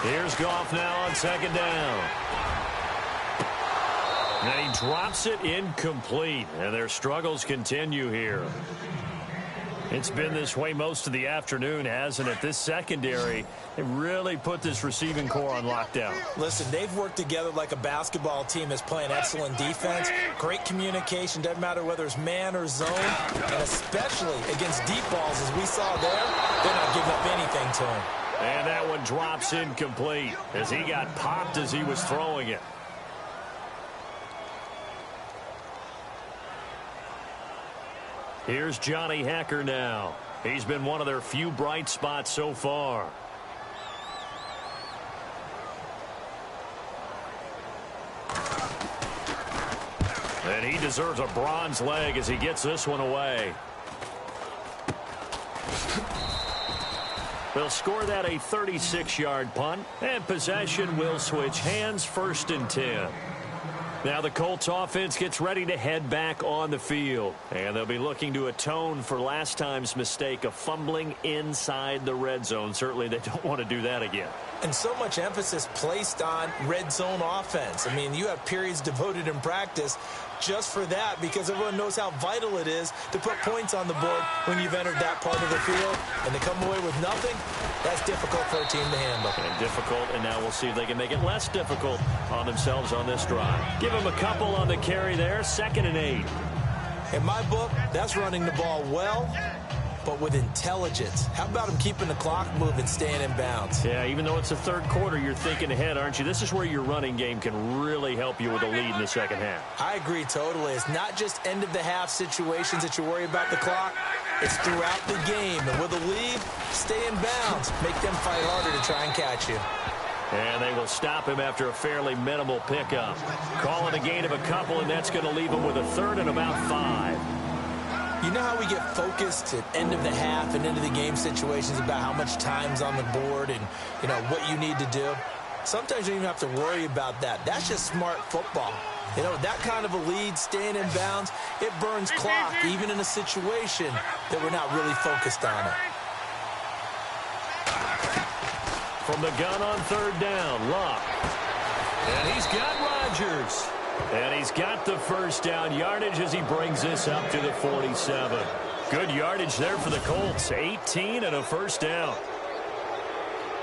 Here's Goff now on second down. And he drops it incomplete. And their struggles continue here. It's been this way most of the afternoon, hasn't it? This secondary, they really put this receiving core on lockdown. Listen, they've worked together like a basketball team that's playing excellent defense. Great communication. Doesn't matter whether it's man or zone. And especially against deep balls, as we saw there, they're not giving up anything to him. And that one drops incomplete as he got popped as he was throwing it. Here's Johnny Hekker now. He's been one of their few bright spots so far. And he deserves a bronze leg as he gets this one away. They'll score that a 36-yard punt, and possession will switch hands, 1st and 10. Now the Colts offense gets ready to head back on the field. And they'll be looking to atone for last time's mistake of fumbling inside the red zone. Certainly they don't want to do that again. And so much emphasis placed on red zone offense. I mean, you have periods devoted in practice just for that because everyone knows how vital it is to put points on the board when you've entered that part of the field. And to come away with nothing, that's difficult for a team to handle. And difficult, and now we'll see if they can make it less difficult on themselves on this drive. Give them a couple on the carry there, 2nd and 8. In my book, that's running the ball well, but with intelligence. How about him keeping the clock moving, staying in bounds? Yeah, even though it's the third quarter, you're thinking ahead, aren't you? This is where your running game can really help you with a lead in the second half. I agree totally. It's not just end-of-the-half situations that you worry about the clock. It's throughout the game. And with a lead, stay in bounds. Make them fight harder to try and catch you. And they will stop him after a fairly minimal pickup. Calling a gain of a couple, and that's going to leave him with a 3rd and about 5. You know how we get focused at end of the half and end of the game situations about how much time's on the board and, you know, what you need to do? Sometimes you don't even have to worry about that. That's just smart football. You know, that kind of a lead, staying in bounds, it burns clock, even in a situation that we're not really focused on it. From the gun on 3rd down, Luck. And he's got Rodgers. And he's got the first down yardage as he brings this up to the 47. Good yardage there for the Colts. 18 and a first down.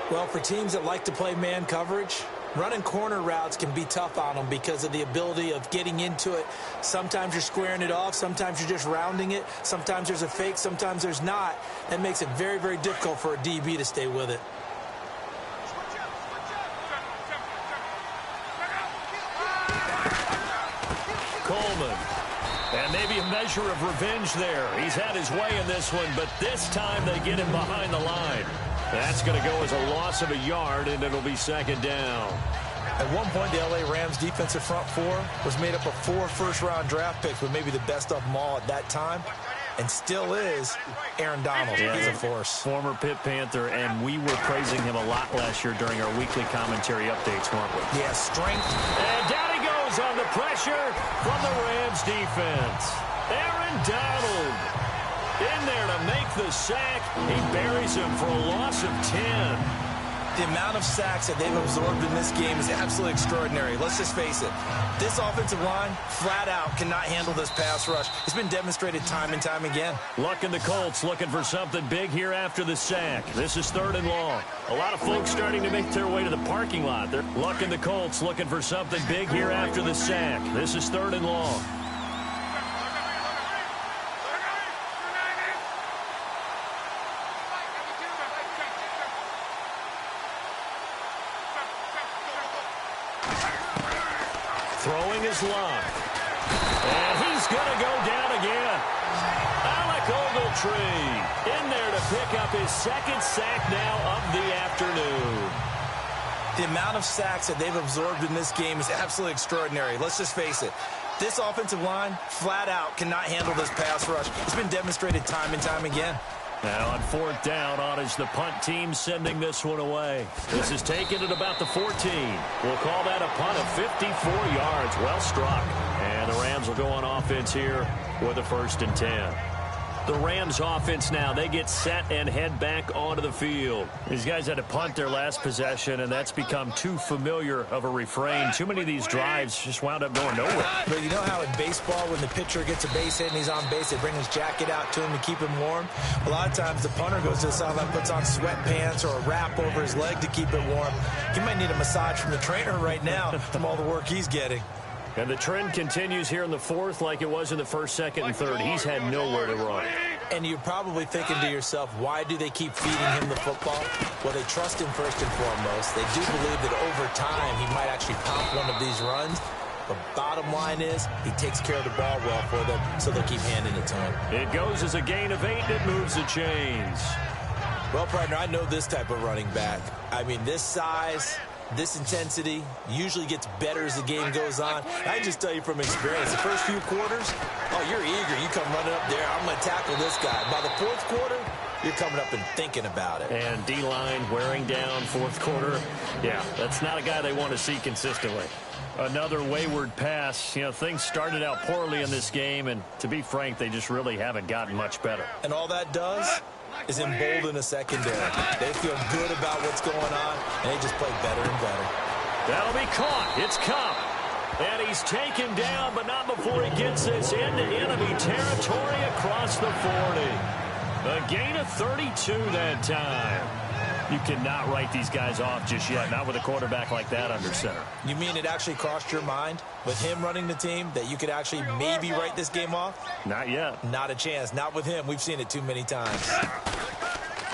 Well, for teams that like to play man coverage, running corner routes can be tough on them because of the ability of getting into it. Sometimes you're squaring it off. Sometimes you're just rounding it. Sometimes there's a fake. Sometimes there's not. That makes it very, very difficult for a DB to stay with it. measure of revenge there. He's had his way in this one, but this time they get him behind the line. That's going to go as a loss of a yard, and it'll be second down. At one point, the LA Rams defensive front four was made up of 4 first-round draft picks, but maybe the best of them all at that time, and still is Aaron Donald. Yeah, he's a force. Former Pitt Panther, and we were praising him a lot last year during our weekly commentary updates, weren't we? Yeah, strength. And down he goes on the pressure from the Rams defense. Aaron Donald in there to make the sack. He buries him for a loss of 10. The amount of sacks that they've absorbed in this game is absolutely extraordinary. Let's just face it. This offensive line, flat out, cannot handle this pass rush. It's been demonstrated time and time again. Luck and the Colts looking for something big here after the sack. This is 3rd and long. A lot of folks starting to make their way to the parking lot. Luck and the Colts looking for something big here after the sack. This is 3rd and long. Throwing his Luck. And he's going to go down again. Alec Ogletree in there to pick up his 2nd sack now of the afternoon. The amount of sacks that they've absorbed in this game is absolutely extraordinary. Let's just face it. This offensive line, flat out, cannot handle this pass rush. It's been demonstrated time and time again. Now on 4th down, on is the punt team sending this one away. This is taken at about the 14. We'll call that a punt of 54 yards. Well struck. And the Rams will go on offense here with a 1st and 10. The Rams offense now, they get set and head back onto the field. These guys had to punt their last possession, and that's become too familiar of a refrain. Too many of these drives just wound up going nowhere. But you know how in baseball, when the pitcher gets a base hit and he's on base, they bring his jacket out to him to keep him warm? A lot of times the punter goes to the sideline, puts on sweatpants or a wrap over his leg to keep it warm. He might need a massage from the trainer right now from all the work he's getting. And the trend continues here in the 4th like it was in the 1st, 2nd, and 3rd. He's had nowhere to run. And you're probably thinking to yourself, why do they keep feeding him the football? Well, they trust him first and foremost. They do believe that over time he might actually pop one of these runs. The bottom line is he takes care of the ball well for them, so they'll keep handing it to him. It goes as a gain of 8, and it moves the chains. Well, partner, I know this type of running back. I mean, this size, this intensity usually gets better as the game goes on. I can just tell you from experience, the first few quarters, oh, you're eager. You come running up there, I'm going to tackle this guy. By the 4th quarter, you're coming up and thinking about it. And D-line wearing down 4th quarter. Yeah, that's not a guy they want to see consistently. Another wayward pass. You know, things started out poorly in this game, and to be frank, they just really haven't gotten much better. And all that does is embolden a secondary. They feel good about what's going on, and they just play better and better. That'll be caught. It's Cup. And he's taken down, but not before he gets this into enemy territory across the 40. A gain of 32 that time. You cannot write these guys off just yet, not with a quarterback like that under center. You mean it actually crossed your mind with him running the team that you could actually maybe write this game off? Not yet. Not a chance. Not with him. We've seen it too many times.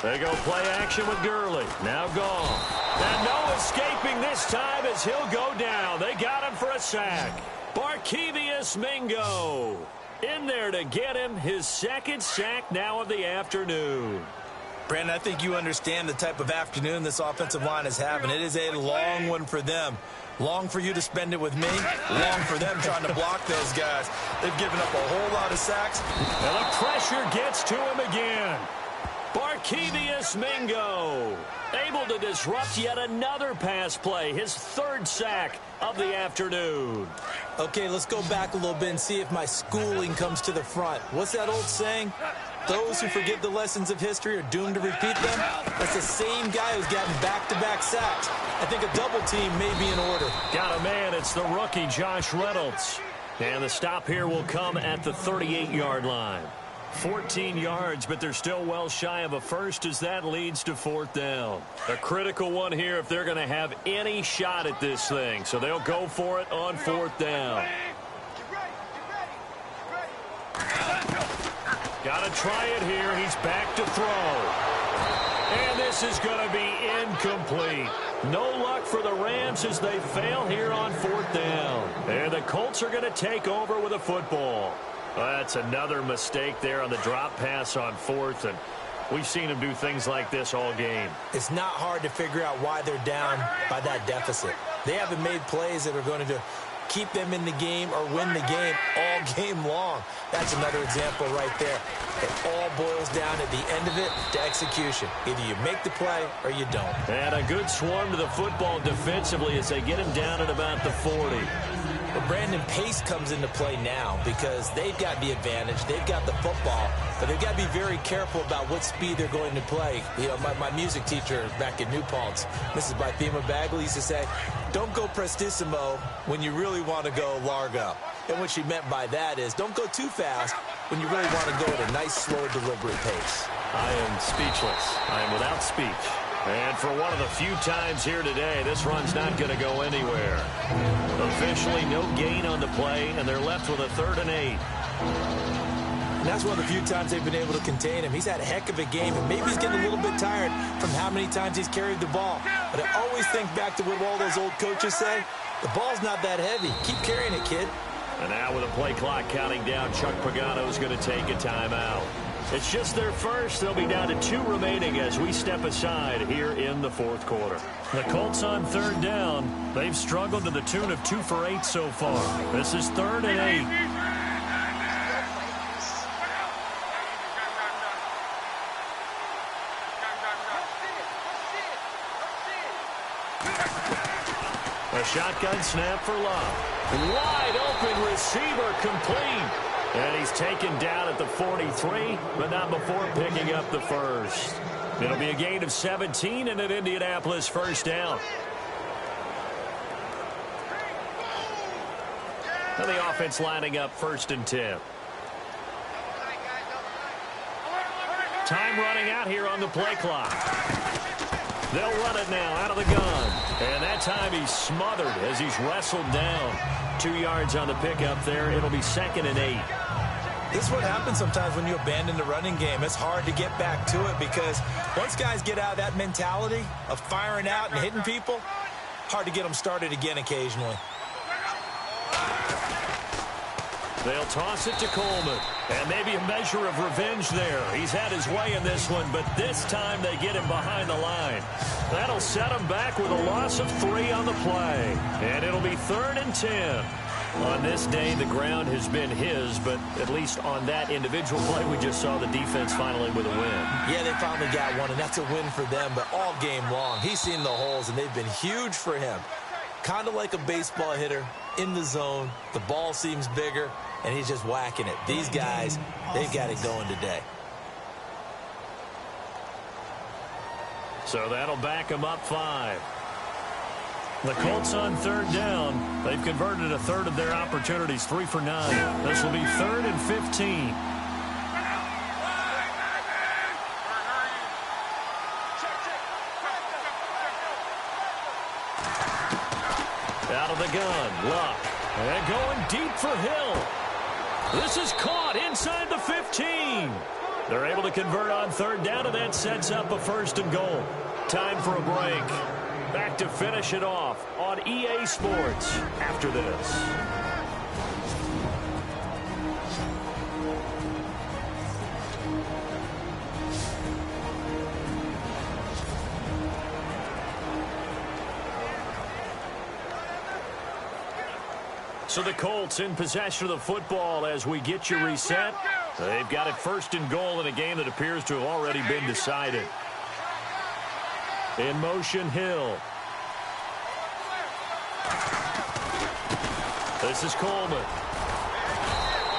They go play action with Gurley. Now gone. And no escaping this time as he'll go down. They got him for a sack. Barkevious Mingo in there to get him his 2nd sack now of the afternoon. Brandon, I think you understand the type of afternoon this offensive line is having. It is a long one for them. Long for you to spend it with me. Long for them trying to block those guys. They've given up a whole lot of sacks. And the pressure gets to him again. Barkevious Mingo able to disrupt yet another pass play. His 3rd sack of the afternoon. Okay, let's go back a little bit and see if my schooling comes to the front. What's that old saying? Those who forget the lessons of history are doomed to repeat them. That's the same guy who's gotten back-to-back sacks. I think a double team may be in order. Got a man. It's the rookie, Josh Reynolds. And the stop here will come at the 38-yard line. 14 yards, but they're still well shy of a first as that leads to 4th down. A critical one here if they're going to have any shot at this thing. So they'll go for it on 4th down. Got to try it here. He's back to throw. And this is going to be incomplete. No luck for the Rams as they fail here on 4th down. And the Colts are going to take over with a football. Well, that's another mistake there on the drop pass on 4th, and we've seen him do things like this all game. It's not hard to figure out why they're down by that deficit. They haven't made plays that are going to keep them in the game or win the game all game long. That's another example right there. It all boils down at the end of it to execution. Either you make the play or you don't. And a good swarm to the football defensively as they get him down at about the 40. But Brandon, pace comes into play now because they've got the advantage. They've got the football, but they've got to be very careful about what speed they're going to play. You know, my music teacher back in New Paltz, Mrs. Bythema Bagley, used to say, don't go prestissimo when you really want to go largo. And what she meant by that is don't go too fast when you really want to go at a nice, slow, deliberate pace. I am speechless. I am without speech. And for one of the few times here today, this run's not going to go anywhere. Officially no gain on the play, and they're left with a 3rd and 8. And that's one of the few times they've been able to contain him. He's had a heck of a game, and maybe he's getting a little bit tired from how many times he's carried the ball. But I always think back to what all those old coaches say. The ball's not that heavy. Keep carrying it, kid. And now with a play clock counting down, Chuck Pagano's going to take a timeout. It's just their first. They'll be down to 2 remaining as we step aside here in the 4th quarter. The Colts on 3rd down. They've struggled to the tune of 2 for 8 so far. This is 3rd and 8. A shotgun snap for Love. Wide open receiver complete. And he's taken down at the 43, but not before picking up the first. It'll be a gain of 17 and an Indianapolis 1st down. And the offense lining up 1st and 10. Time running out here on the play clock. They'll run it now out of the gun. And that time he's smothered as he's wrestled down. 2 yards on the pickup there. It'll be 2nd and 8. This is what happens sometimes when you abandon the running game. It's hard to get back to it because once guys get out of that mentality of firing out and hitting people, hard to get them started again occasionally. They'll toss it to Coleman. And maybe a measure of revenge there. He's had his way in this one, but this time they get him behind the line. That'll set him back with a loss of 3 on the play. And it'll be 3rd and 10. On this day, the ground has been his, but at least on that individual play, we just saw the defense finally with a win. Yeah, they finally got one, and that's a win for them, but all game long, he's seen the holes, and they've been huge for him. Kind of like a baseball hitter in the zone. The ball seems bigger, and he's just whacking it. These guys, they've got it going today. So that'll back them up 5. The Colts on 3rd down. They've converted a 1/3 of their opportunities, 3 for 9. This will be 3rd and 15. Out of the gun, Luck. And going deep for Hill. This is caught inside the 15. They're able to convert on 3rd down, and that sets up a 1st and goal. Time for a break. Back to finish it off on EA Sports after this. So the Colts in possession of the football as we get you reset. They've got it 1st and goal in a game that appears to have already been decided. In motion, Hill. This is Coleman.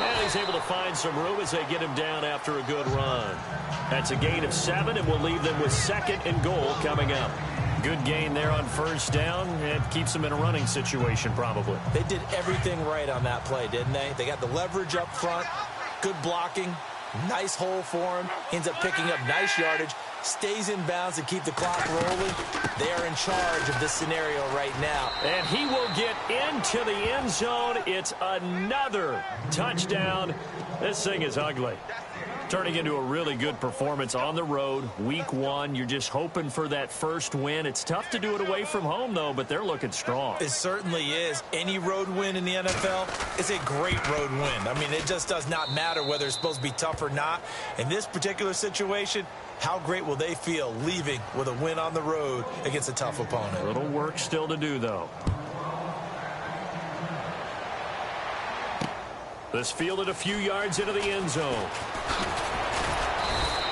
And he's able to find some room as they get him down after a good run. That's a gain of 7, and we'll leave them with 2nd and goal coming up. Good gain there on 1st down. It keeps them in a running situation, probably. They did everything right on that play, didn't they? They got the leverage up front, good blocking, nice hole for him. Ends up picking up nice yardage. Stays in bounds to keep the clock rolling. They are in charge of this scenario right now. And he will get into the end zone. It's another touchdown. This thing is ugly. Turning into a really good performance on the road, week one. You're just hoping for that first win. It's tough to do it away from home, though, but they're looking strong. It certainly is. Any road win in the NFL is a great road win. I mean, it just does not matter whether it's supposed to be tough or not. In this particular situation, how great will they feel leaving with a win on the road against a tough opponent? A little work still to do, though. This fielded a few yards into the end zone.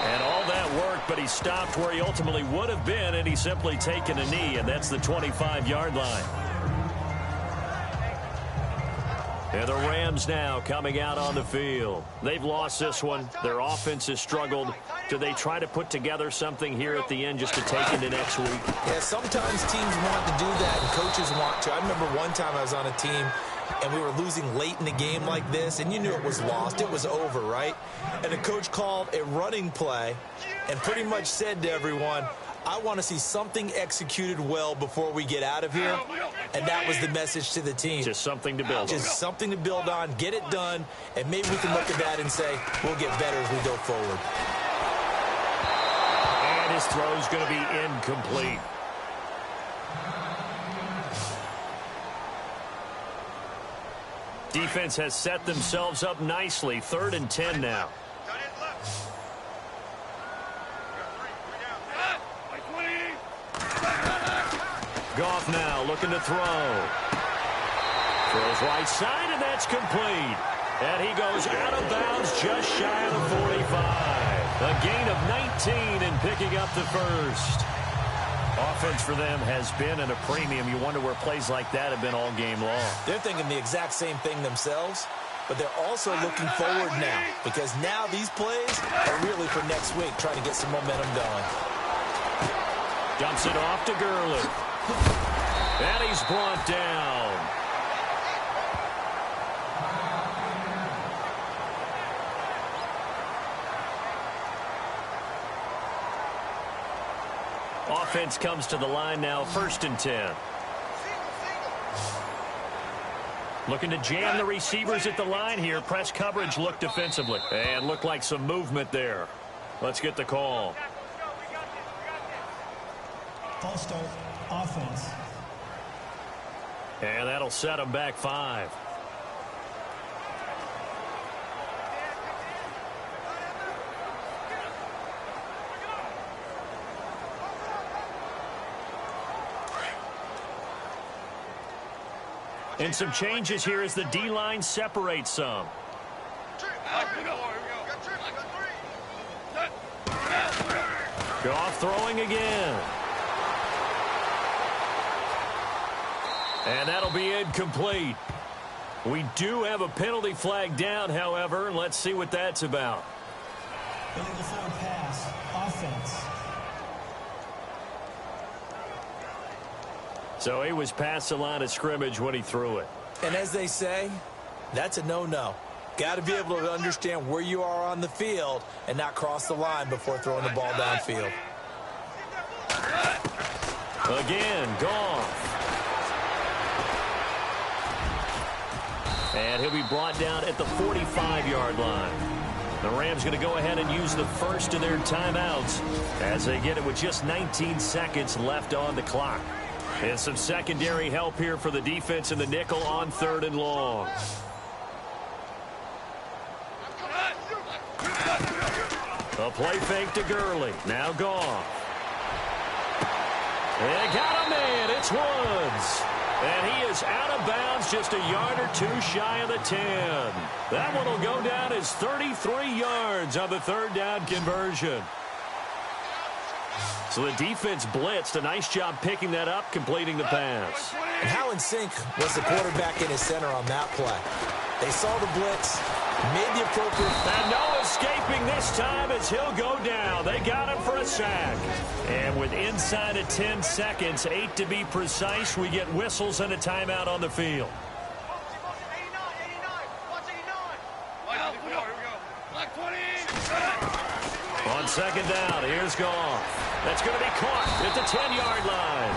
And all that work, but he stopped where he ultimately would have been, and he's simply taken a knee, and that's the 25-yard line. And the Rams now coming out on the field. They've lost this one. Their offense has struggled. Do they try to put together something here at the end just to take into next week? Yeah, sometimes teams want to do that, and coaches want to. I remember one time I was on a team, and we were losing late in the game like this, and you knew it was lost. It was over, right? And the coach called a running play and pretty much said to everyone, I want to see something executed well before we get out of here. And that was the message to the team. Just something to build on. Just something to build on, get it done, and maybe we can look at that and say, we'll get better as we go forward. And his throw's going to be incomplete. Defense has set themselves up nicely. 3rd and 10 now. Goff now looking to throw. Throws right side, and that's complete. And he goes out of bounds just shy of the 45. A gain of 19 and picking up the first. Offense for them has been at a premium. You wonder where plays like that have been all game long. They're thinking the exact same thing themselves, but they're also looking forward now because now these plays are really for next week, trying to get some momentum going. Dumps it off to Gurley. And he's brought down. Offense comes to the line now, 1st and 10. Looking to jam the receivers at the line here. Press coverage look defensively. And looked like some movement there. Let's get the call. False start, offense. And that'll set them back 5. And some changes here as the D-line separates some. Goff throwing again. And that'll be incomplete. We do have a penalty flag down, however. Let's see what that's about. Illegal forward pass, offense. So he was past the line of scrimmage when he threw it. And as they say, that's a no-no. Got to be able to understand where you are on the field and not cross the line before throwing the ball downfield. Again, Goff. And he'll be brought down at the 45-yard line. The Rams going to go ahead and use the first of their timeouts as they get it with just 19 seconds left on the clock. And some secondary help here for the defense in the nickel on 3rd and long. A play fake to Gurley. Now Goff. They got a man. It's Woods. And he is out of bounds just a yard or two shy of the 10. That one will go down as 33 yards on the 3rd down conversion. So the defense blitzed. A nice job picking that up, completing the pass. And how in sync was the quarterback in his center on that play? They saw the blitz, made the appropriate. And no escaping this time as he'll go down. They got him for a sack. And with inside of 10 seconds, 8 to be precise, we get whistles and a timeout on the field. On 2nd down, here's Goff. That's going to be caught at the 10-yard line.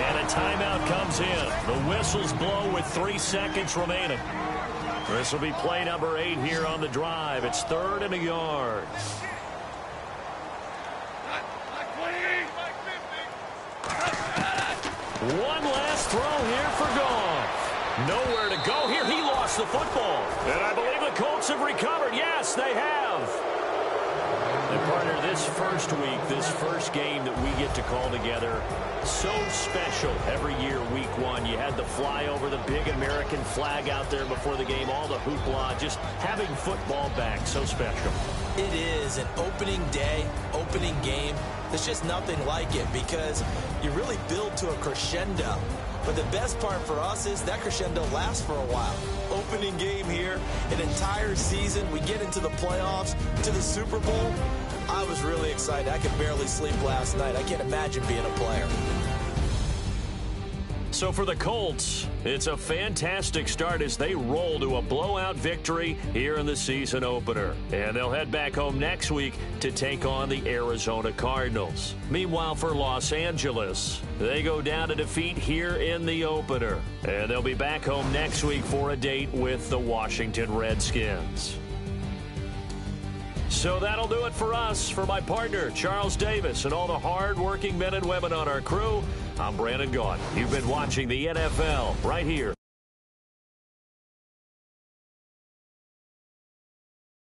And a timeout comes in. The whistles blow with 3 seconds remaining. This will be play number 8 here on the drive. It's 3rd and a yard. One last throw here for Goff. Nowhere to go here. He lost the football. And I believe the Colts have recovered. Yes, they have. And partner, this first week, this first game that we get to call together, so special every year, week 1. You had the flyover, the big American flag out there before the game, all the hoopla, just having football back, so special. It is an opening day, opening game. There's just nothing like it because you really build to a crescendo. But the best part for us is that crescendo lasts for a while. Opening game here, an entire season. We get into the playoffs, to the Super Bowl. I was really excited. I could barely sleep last night. I can't imagine being a player. So for the Colts, it's a fantastic start as they roll to a blowout victory here in the season opener. And they'll head back home next week to take on the Arizona Cardinals. Meanwhile, for Los Angeles, they go down to defeat here in the opener. And they'll be back home next week for a date with the Washington Redskins. So that'll do it for us. For my partner, Charles Davis, and all the hard-working men and women on our crew, I'm Brandon Gaudin. You've been watching the NFL right here